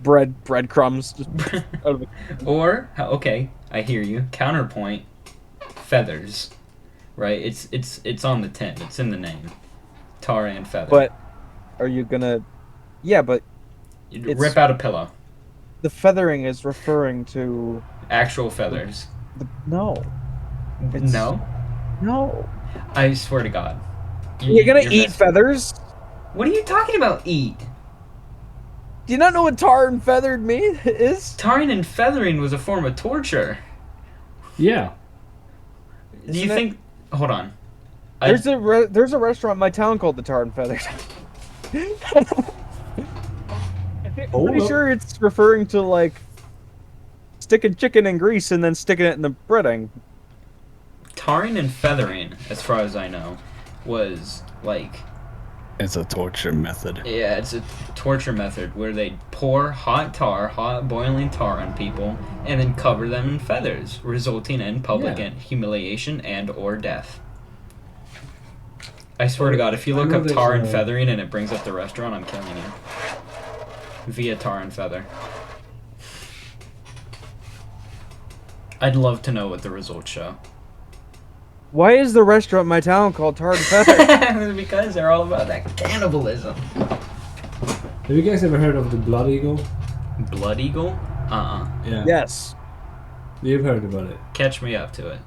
breadcrumbs. Just out of the, Or okay, I hear you. Counterpoint, feathers, right? It's on the tin. It's in the name, tar and feather. but are you gonna? Yeah, but You it's- rip out a pillow. the feathering is referring to Actual feathers. no. It's- No, No. I swear to God. You're gonna eat missing- feathers? What are you talking about? Eat. Do you not know what tar and feathered meat is? Tarring and feathering was a form of torture. Yeah. Do you Isn't it- think? Hold on. There's a restaurant in my town called the Tar and Feathered. I'm Hold pretty up. sure it's referring to like sticking chicken in grease and then sticking it in the breading. Tarring and feathering, as far as I know, was like It's a torture method. Yeah, it's a torture method where they pour hot boiling tar on people, and then cover them in feathers, resulting in public Yeah. humiliation and or death. I swear to God, if you I look know up there's tar and a- feathering and it brings up the restaurant, I'm killing you. Via tar and feather. I'd love to know what the results show. Why is the restaurant in my town called Tar and Feather? Because they're all about that cannibalism. Have you guys ever heard of the Blood Eagle? Blood Eagle? Yeah. Yes. You've heard about it. Catch me up to it.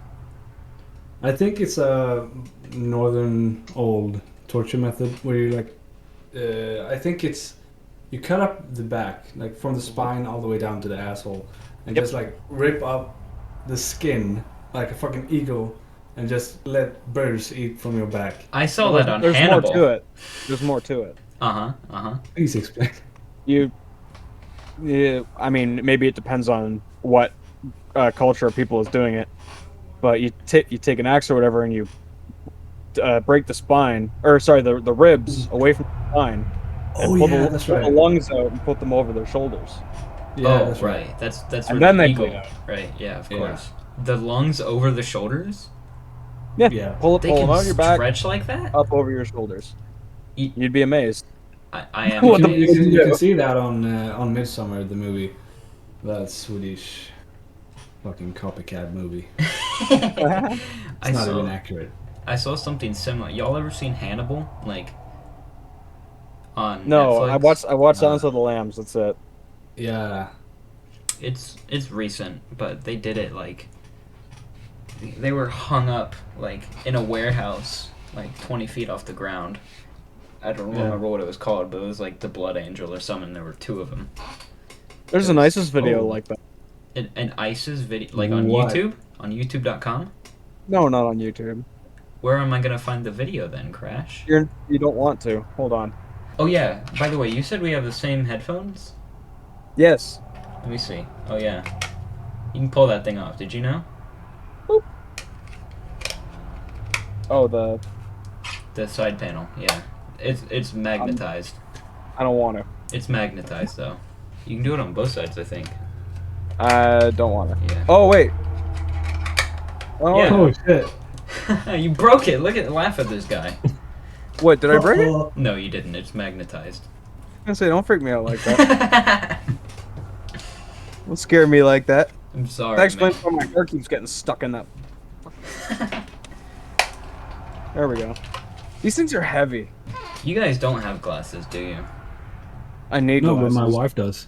I think it's a northern old torture method where you like, I think it's you cut up the back like from the spine all the way down to the asshole, and Yep. just like rip up the skin like a fucking eagle, and just let birds eat from your back. I saw Well, that on there's Hannibal. more to it. There's more to it. Uh-huh. Please explain. Yeah, I mean, maybe it depends on what culture of people is doing it, but you take an axe or whatever and you break the spine, or sorry, the ribs away from the spine, and Oh pull, yeah, the, that's pull right. the lungs out and put them over their shoulders. Yeah, Oh, that's right. right. That's And where then the they eagle. bleed out. Right, yeah, of Yeah. course. The lungs over the shoulders? Yeah, Yeah. pull They them can out your back, stretch like that? up over your shoulders. Ye- You'd be amazed. I am What the- amazed. You Yeah. can see that on Midsummer, the movie, that Swedish fucking copycat movie. I It's not even saw accurate. I saw something similar. Y'all ever seen Hannibal? Like on No, Netflix? I watched Silence of the Lambs. That's it. Yeah. It's recent, but they did it like they were hung up like in a warehouse, like 20 feet off the ground. I don't Yeah. remember what it was called, but it was like the Blood Angel or something. There were two of them. There's an ISIS video Oh. like that. An ISIS video, like on What? YouTube, on YouTube.com. No, not on YouTube. Where am I gonna find the video then, Crash? You don't want to. Hold on. Oh yeah. By the way, you said we have the same headphones. Yes. Let me see. Oh yeah. You can pull that thing off. Did you know? Oh, The side panel. Yeah. It's magnetized. I don't want to. It's magnetized though. You can do it on both sides, I think. I don't want to. Yeah. Oh wait. Oh, Yeah. Oh shit. You broke it. Laugh at this guy. what? Did I break it? I was No, you didn't. It's magnetized. gonna say, don't freak me out like that. Don't scare me like that. I'm sorry. That explains man. why my hair keeps getting stuck in that. There we go. These things are heavy. You guys don't have glasses, do you? I need No, but glasses. my wife does.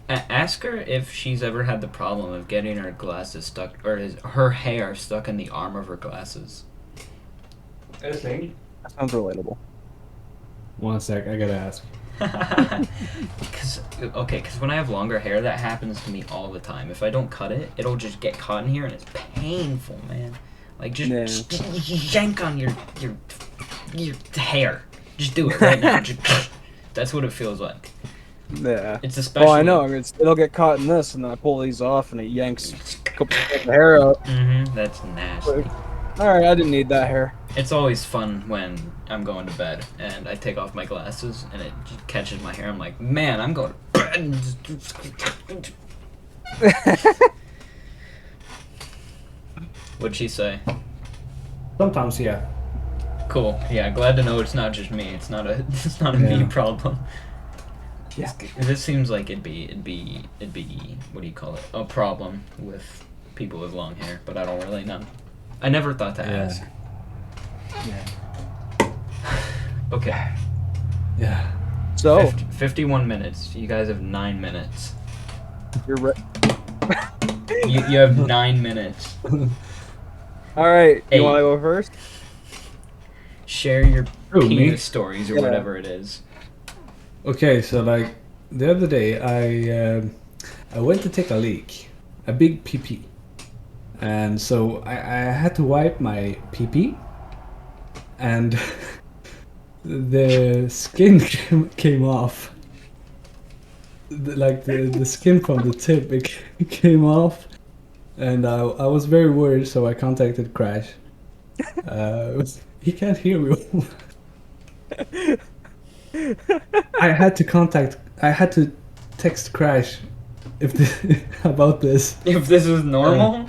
Ask her if she's ever had the problem of getting her glasses stuck, or her hair stuck in the arm of her glasses. That sounds relatable. One sec, I gotta ask. Because when I have longer hair, that happens to me all the time. If I don't cut it, it'll just get caught in here, and it's painful, man. Like just yank on your hair. Just do it right now. That's what it feels like. Yeah. It's especially. Oh, I know. I mean, it'll get caught in this, and then I pull these off, and it yanks a couple of the hair out. That's nasty. All right, I didn't need that hair. It's always fun when I'm going to bed and I take off my glasses and it just catches my hair. I'm like, man, I'm going to bed. What'd she say? Sometimes, yeah. Cool. Yeah, glad to know it's not just me. It's not a Yeah. me problem. Yeah. This seems like it'd be what do you call it? A problem with people with long hair, but I don't really know. I never thought to ask. Yeah. Okay. Yeah. So 51 minutes. You guys have 9 minutes. you're right. You have 9 minutes. All right. Hey. You want to go first? Share your Who, me? penis stories or Yeah. whatever it is. Okay, so like the other day, I went to take a leak, a big pee pee, and so I had to wipe my pee pee, and the skin came off. The skin from the tip it came off, and I was very worried, so I contacted Crash. He can't hear me. I had to text Crash if about this. If this is normal,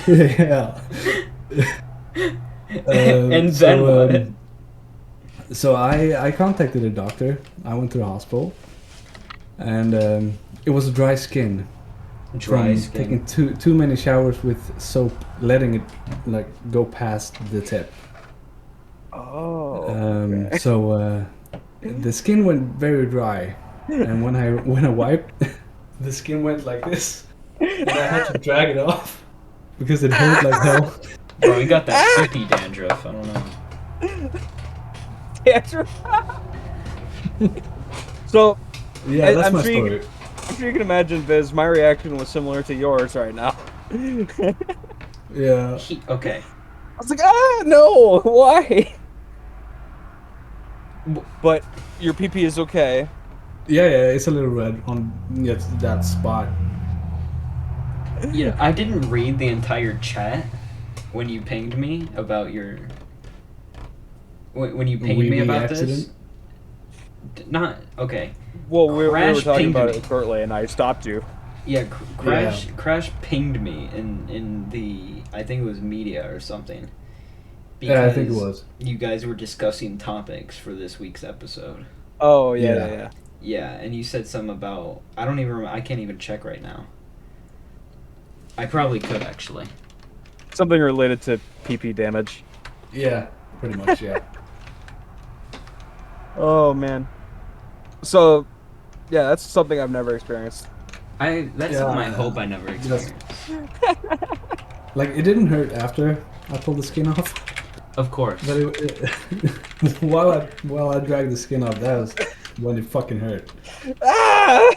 Yeah. and then what? So I contacted a doctor. I went to the hospital, and it was dry skin Dry from skin. taking too many showers with soap, letting it like go past the tip. Oh. okay. So the skin went very dry, and when I wiped, the skin went like this, and I had to drag it off because it hurt like hell. Bro, you got that pee dandruff. I don't know. So, Yeah, I- that's I'm my sure you story. I'm sure you can imagine, Viz, my reaction was similar to yours right now. Yeah. Okay. I was like, no, why? But your PP is okay. Yeah, it's a little red on that spot. You know, I didn't read the entire chat when you pinged me about your. When you pinged me Weeby about accident? this. Not okay. Well, we were Crash talking pinged about me. it shortly, and I stopped you. Yeah, Crash pinged me in the, I think it was media or something. Yeah, I think it because was. You guys were discussing topics for this week's episode. Oh, yeah, Yeah. yeah, yeah. Yeah, and you said something about, I don't even remember, I can't even check right now. I probably could actually. Something related to PP damage. Yeah, pretty much. Yeah. Oh, man. So, yeah, that's something I've never experienced. That's Yeah. something I hope I never experience. Like it didn't hurt after I pulled the skin off, Of course. but while I dragged the skin off, that was when it fucking hurt. Ah!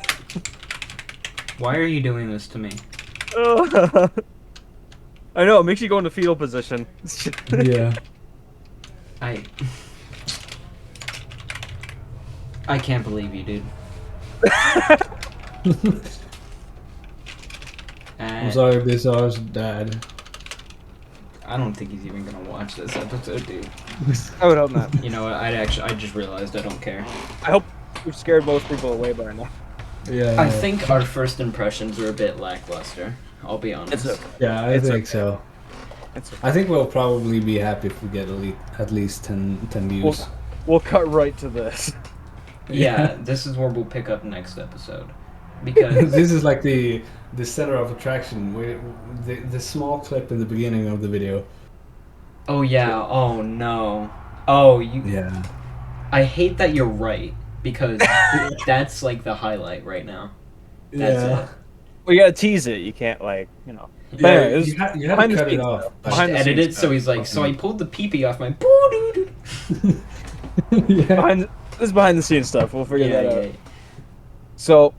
Why are you doing this to me? I know, it makes you go into fetal position. Yeah. I can't believe you, dude. I'm sorry, Bizarre's dad. I don't think he's even gonna watch this episode, dude. I would hope not. You know what? I just realized I don't care. I hope we've scared most people away by now. Yeah. I think our first impressions were a bit lackluster. I'll be honest. Yeah, I It's think okay. so. It's okay. I think we'll probably be happy if we get at least 10 views. We'll cut right to this. Yeah, this is where we'll pick up next episode. Because This is like the center of attraction. Where the small clip in the beginning of the video. oh yeah, oh no. Oh, you Yeah. I hate that you're right because that's like the highlight right now. That's it. We gotta tease it. You can't, like, you know. Yeah, Anyway, it was you have to behind the cut it scenes off. stuff. but- Behind the Edit scenes it so stuff. he's like, so I pulled the pee-pee off my Yeah. This is behind the scenes stuff. We'll figure Yeah, that out. yeah. So,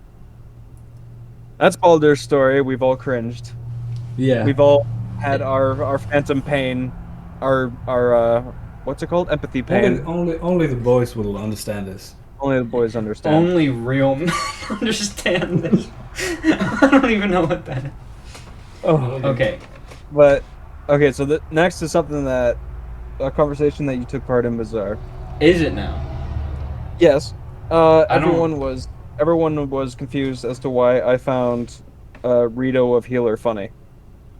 that's Baldur's story. We've all cringed. Yeah. We've all had our phantom pain, our what's it called? Empathy pain. Only the boys will understand this. Only the boys understand. Only real men understand this. I don't even know what that is. Oh, Okay. but okay. So the next is something that a conversation that you took part in, Bizarre. Is it now? Yes. don't- Everyone was confused as to why I found Rito of Healer funny.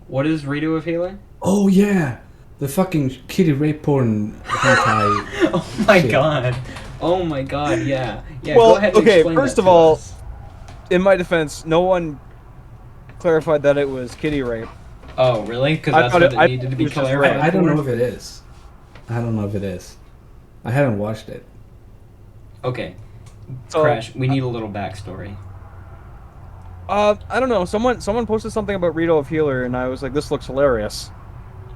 What is Rito of Healer? Oh yeah, the fucking kitty rape porn hentai. Oh my Shit. god. Oh my god, yeah. Yeah, Well, go ahead and okay, explain first that of to all, us. In my defense, no one clarified that it was kitty rape. Oh, really? Because I that's thought what it- it I needed to thought it be was just clarified. rape. I don't for? know if it is. I don't know if it is. I haven't watched it. Okay. So, Crash, we need a little backstory. I don't know. Someone posted something about Rito of Healer, and I was like, "This looks hilarious."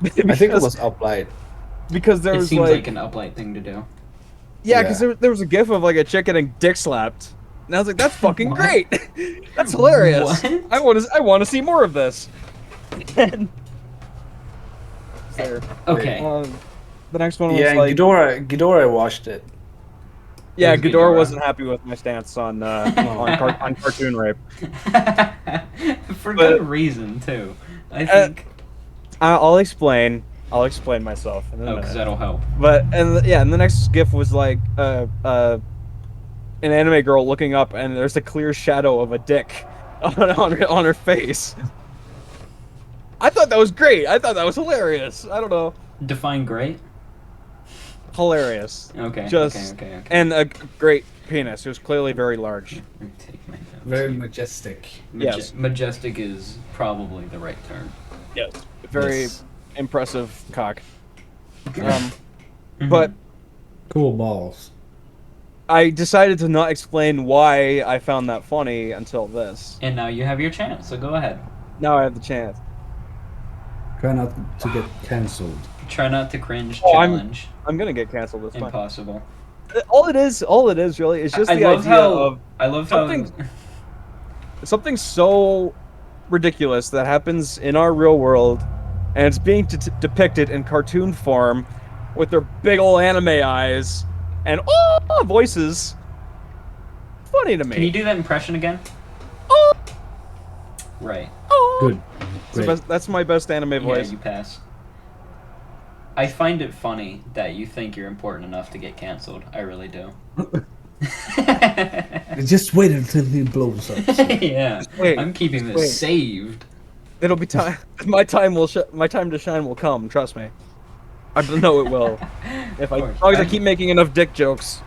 I think it was Uplight. because there It was seems like, like an uplight thing to do. yeah, because there was a gif of like a chick getting dick slapped, and I was like, "That's fucking What? great! That's hilarious! What? I want to see more of this." And there. Okay. The next one was Yeah, like, Ghidorah watched it. yeah, It was Ghidorah Ghidorah. wasn't happy with my stance on on cartoon rape. For But- good reason, too. I think. I'll explain. I'll explain myself in a Oh, minute. because that'll help. But and the next GIF was like an anime girl looking up, and there's a clear shadow of a dick on her face. I thought that was great. I thought that was hilarious. I don't know, Define great. hilarious. Okay. Just okay. and a great penis. It was clearly very large. Take my notes. Very majestic. Yes. Majestic is probably the right term. Yes, very Yes. impressive cock. Mhm. But Cool balls. I decided to not explain why I found that funny until this. And now you have your chance, so go ahead. Now I have the chance. Try not to get cancelled. Try not to cringe. Oh, Challenge. I'm gonna get canceled this time. Impossible. All it is really is just I the love idea how of I love something- how something so ridiculous that happens in our real world, and it's being depicted in cartoon form with their big old anime eyes and voices. Funny to me. Can you do that impression again? Oh, Right. oh. Good. It's the Great. best- that's my best anime voice. Yeah, you pass. I find it funny that you think you're important enough to get canceled. I really do. Just wait until he blows up. Yeah. wait, I'm keeping just this wait. saved. It'll be time. My time to shine will come. Trust me. I know it will. If I, Of course. as long as I keep making enough dick jokes.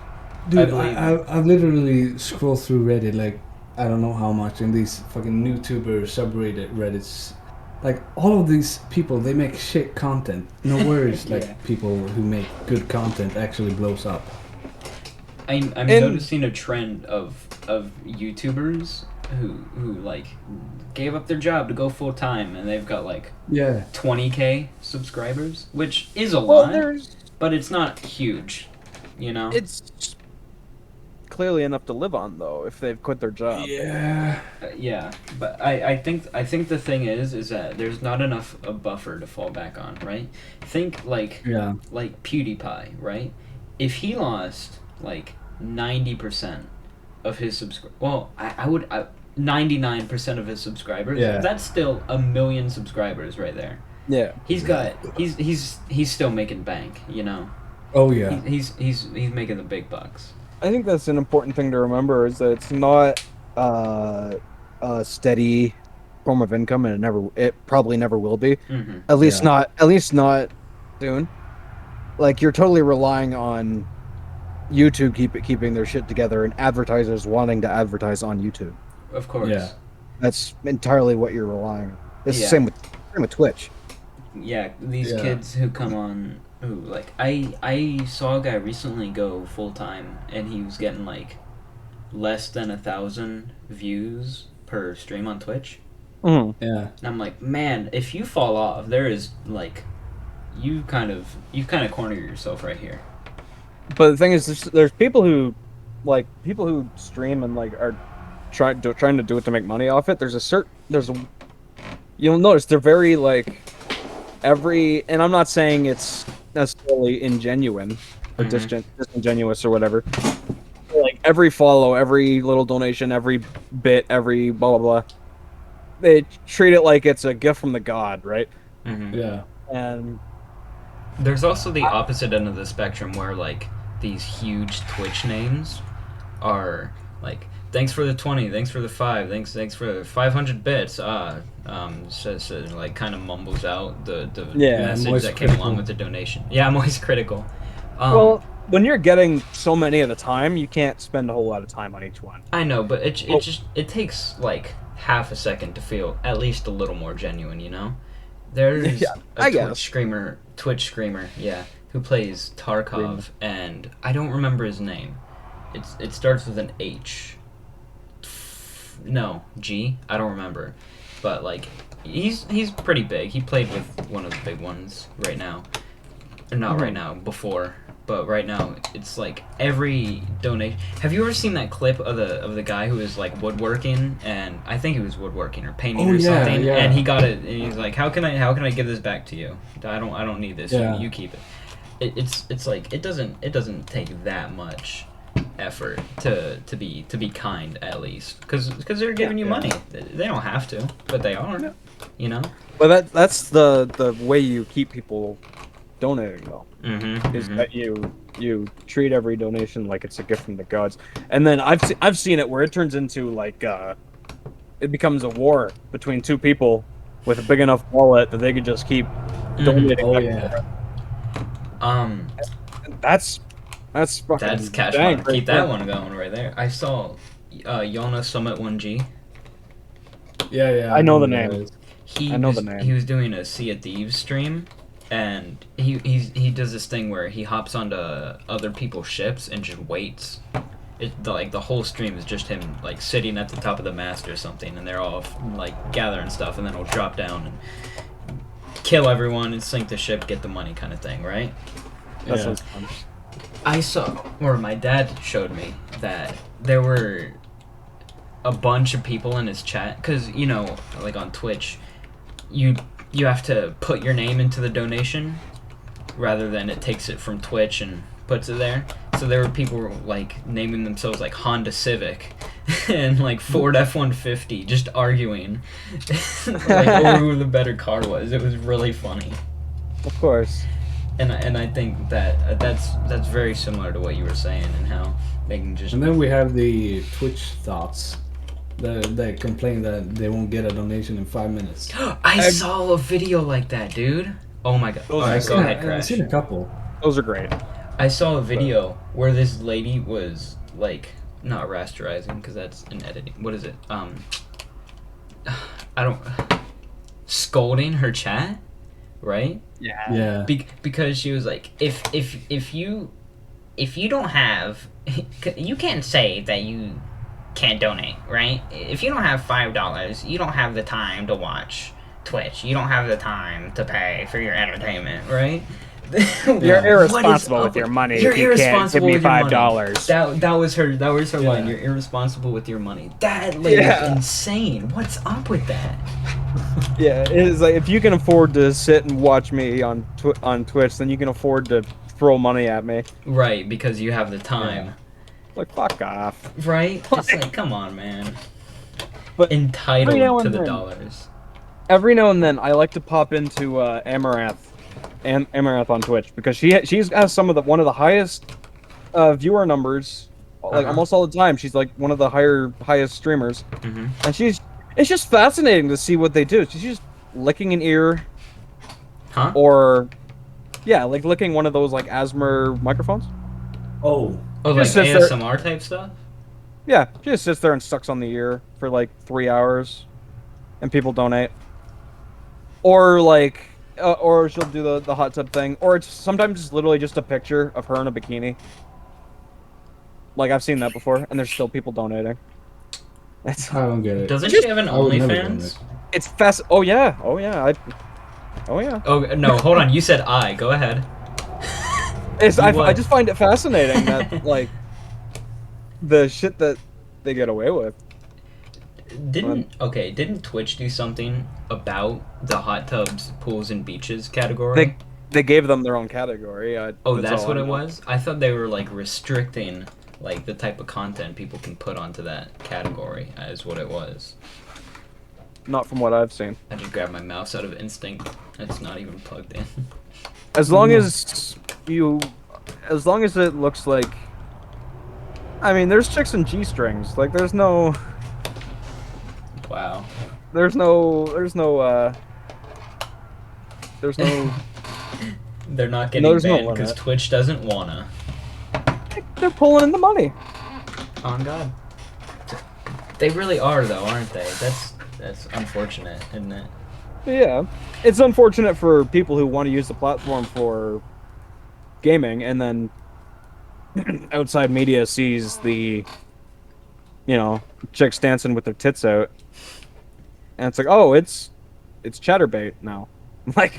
Dude, believe I've literally scrolled through Reddit like I don't know how much in these fucking YouTuber subreddit Reddits. Like all of these people, they make shit content. No worries, like Yeah. people who make good content actually blows up. I'm And- noticing a trend of YouTubers who like gave up their job to go full time, and they've got like Yeah. 20K subscribers, which is a Well, lot, there's but it's not huge, you know. it's clearly enough to live on though if they've quit their job. Yeah. Yeah, but I think the thing is that there's not enough a buffer to fall back on, right? Think like Yeah. PewDiePie, right? If he lost like 90% of his I would 99% of his subscribers. Yeah. That's still 1 million subscribers right there. Yeah. He's still making bank, you know. Oh yeah. He's making the big bucks. I think that's an important thing to remember is that it's not a steady form of income, and it probably never will be. Mm-hmm. At least Yeah. not soon. Like you're totally relying on YouTube keeping their shit together and advertisers wanting to advertise on YouTube. Of course. Yeah. That's entirely what you're relying on. It's Yeah. the same with Twitch. Yeah, these Yeah. kids who come on who like I saw a guy recently go full time, and he was getting like less than 1,000 views per stream on Twitch. Mm. Yeah. And I'm like, man, if you fall off, there is like you've kind of cornered yourself right here. But the thing is, there's people who stream and like are trying to do it to make money off it. You'll notice they're very like and I'm not saying it's necessarily ingenuine or Mhm. disingenuous or whatever. Like every follow, every little donation, every bit, every blah blah blah, they treat it like it's a gift from the god, right? Mm-hmm. Yeah. And There's also the opposite end of the spectrum where like these huge Twitch names are like, thanks for the 20, thanks for the 5, thanks for the 500 bits. Says like kind of mumbles out the Yeah, I'm message always that came critical. along with the donation. Yeah, I'm always critical. well, when you're getting so many at a time, you can't spend a whole lot of time on each one. I know, but it takes like half a second to feel at least a little more genuine, you know? There's Yeah, a I guess. Twitch screamer, yeah, who plays Tarkov, and I don't remember his name. It starts with an H. No, G. I don't remember, but like he's pretty big. He played with one of the big ones right now, or not right now, before. But right now, it's like every donation. Have you ever seen that clip of the guy who was like woodworking, and I think he was woodworking or painting Oh, or yeah, something, yeah. and he got it, and he's like, how can I give this back to you? I don't need this. Yeah. You keep it. It's like it doesn't take that much effort to be kind at least, because they're giving you money. They don't have to, but they are. You know. But that's the way you keep people donating, though. Mm-hmm. Is that you treat every donation like it's a gift from the gods, and then I've seen it where it turns into like it becomes a war between two people with a big enough wallet that they could just keep donating. Oh back yeah. That's fucking That's cash dang money. right Keep there. that one going right there. I saw Yona Summit 1G. Yeah. I know the who that name. is. I know the name. He was doing a Sea of Thieves stream, and he does this thing where he hops onto other people's ships and just waits. The whole stream is just him like sitting at the top of the mast or something, and they're all like gathering stuff, and then he'll drop down and kill everyone and sink the ship, get the money, kind of thing, right? That Yeah. sounds fun. I saw, or my dad showed me that there were a bunch of people in his chat, because you know, like on Twitch, you have to put your name into the donation rather than it takes it from Twitch and puts it there. So there were people like naming themselves like Honda Civic and like Ford F-150 just arguing like over who the better car was. It was really funny. Of course. And I think that that's very similar to what you were saying, and how they can just And then we have the Twitch thoughts. They complain that they won't get a donation in 5 minutes. I saw a video like that, dude. Oh my god. Those Alright, are- go ahead, I've Crash. seen a couple. Those are great. I saw a video where this lady was like, not rasterizing because that's an editing. What is it? I don't. Scolding her chat, right? Yeah. Because she was like, if you don't have, you can't say that you can't donate, right? If you don't have $5, you don't have the time to watch Twitch. You don't have the time to pay for your entertainment, right? You're irresponsible What is up with your money You're if you can't give irresponsible me with your money. $5. That was her line. Yeah. You're irresponsible with your money. That lady's Yeah. insane. What's up with that? Yeah, it is like if you can afford to sit and watch me on Twitch, then you can afford to throw money at me. Right, because you have the time. Like fuck off. Right? It's like, come on, man. But Entitled every now to and the then- dollars. Every now and then, I like to pop into Amaranth on Twitch because she has one of the highest viewer numbers, like Uh-huh. almost all the time. She's like one of the highest streamers, Mm-hmm. and it's just fascinating to see what they do. She's just licking an ear, Huh? or yeah, like licking one of those like Asmer microphones. Oh. Oh, like just sits there- ASMR type stuff? Yeah, she just sits there and sucks on the ear for like 3 hours, and people donate. Or like, or she'll do the hot tub thing, or it's sometimes just literally just a picture of her in a bikini. Like I've seen that before, and there's still people donating. It's I don't get it. Doesn't Just- she have an I would never do OnlyFans? it's fast. Oh yeah, oh yeah, oh yeah. Oh, no, hold on. You said I. Go ahead. I What? just find it fascinating that like the shit that they get away with. Didn't Twitch do something about the hot tubs, pools, and beaches category? They gave them their own category. Oh, that's all what I it know. was? I thought they were like restricting like the type of content people can put onto that category is what it was. Not from what I've seen. I just grabbed my mouse out of instinct. It's not even plugged in. As long as it looks like, I mean, there's chicks and G-strings. Like, there's no, Wow. there's no, They're not No, getting there's no banned because limit. Twitch doesn't wanna. they're pulling in the money. On God. They really are though, aren't they? That's unfortunate, isn't it? Yeah, it's unfortunate for people who want to use the platform for gaming, and then outside media sees the, chicks dancing with their tits out, and it's like, oh, it's chatterbait now. Like,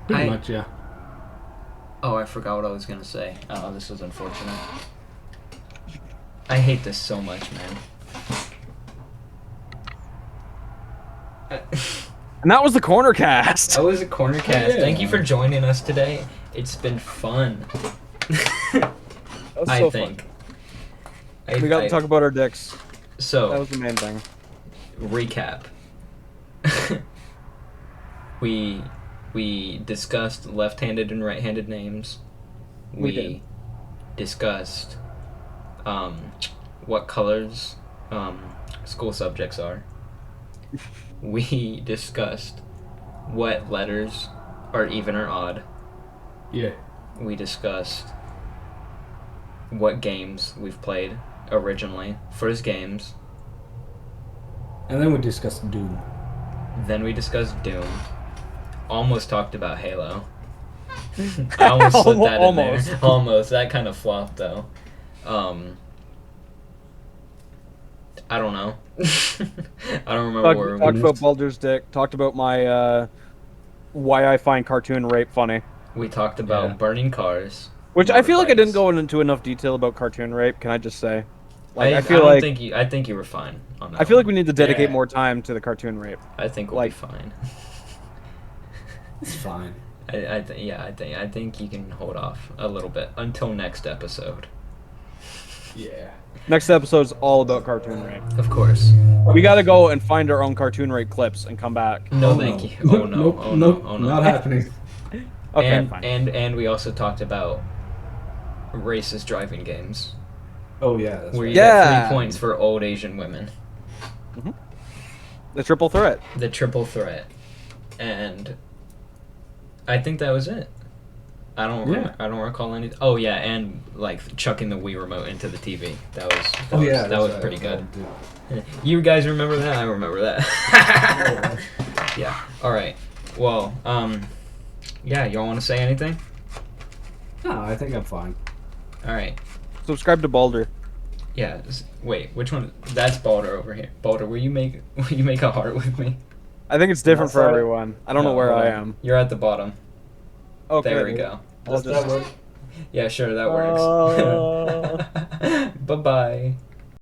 Pretty much, yeah. Oh, I forgot what I was gonna say. Oh, this was unfortunate. I hate this so much, man. and that was the corner cast. That was a corner cast. Yeah. Thank you for joining us today. It's been fun. That was I so think. fun. We got to talk about our dicks. So That was the main thing. recap. we discussed left-handed and right-handed names. We did. Discussed what colors school subjects are. We discussed what letters are even or odd. Yeah. We discussed what games we've played originally, first games. And then we discussed Doom. Then we discussed Doom. Almost talked about Halo. I almost slipped that in there. Almost. That kind of flopped though. I don't know. I don't remember where Talked we about Baldur's Dick. Talked about my why I find cartoon rape funny. We talked about Yeah. burning cars. Which I feel like I didn't motorbikes. go into enough detail about cartoon rape. Can I just say? Like I I feel don't like think I think you were fine on that. I feel like we one. need to dedicate Yeah. more time to the cartoon rape. I think we'll like- be fine. It's fine. I think you can hold off a little bit until next episode. Yeah. Next episode's all about cartoon rape. Of course. We gotta go and find our own cartoon rape clips and come back. No, Oh, thank no. you. Oh no. Nope, Oh nope, no. Oh no. not happening. Okay, and, fine. and we also talked about racist driving games. Oh yeah. That's Where right. you Yeah. get 3 points for old Asian women. The triple threat. The triple threat. And I think that was it. I don't Yeah. I don't recall any. Oh yeah, and like chucking the Wii remote into the TV. That was Oh yeah. that was that's pretty right. good. You guys remember that? I remember that. Yeah. All right. Well, yeah. Y'all want to say anything? No, I think I'm fine. All right. Subscribe to Baldur. Yeah. Wait. Which one? That's Baldur over here. Baldur, will you make a heart with me? I think it's different for That's right. everyone. I don't know No, where hold I on. am. You're at the bottom. Okay. There we go. I'll Does that just- work? Yeah, sure, that works. Bye bye.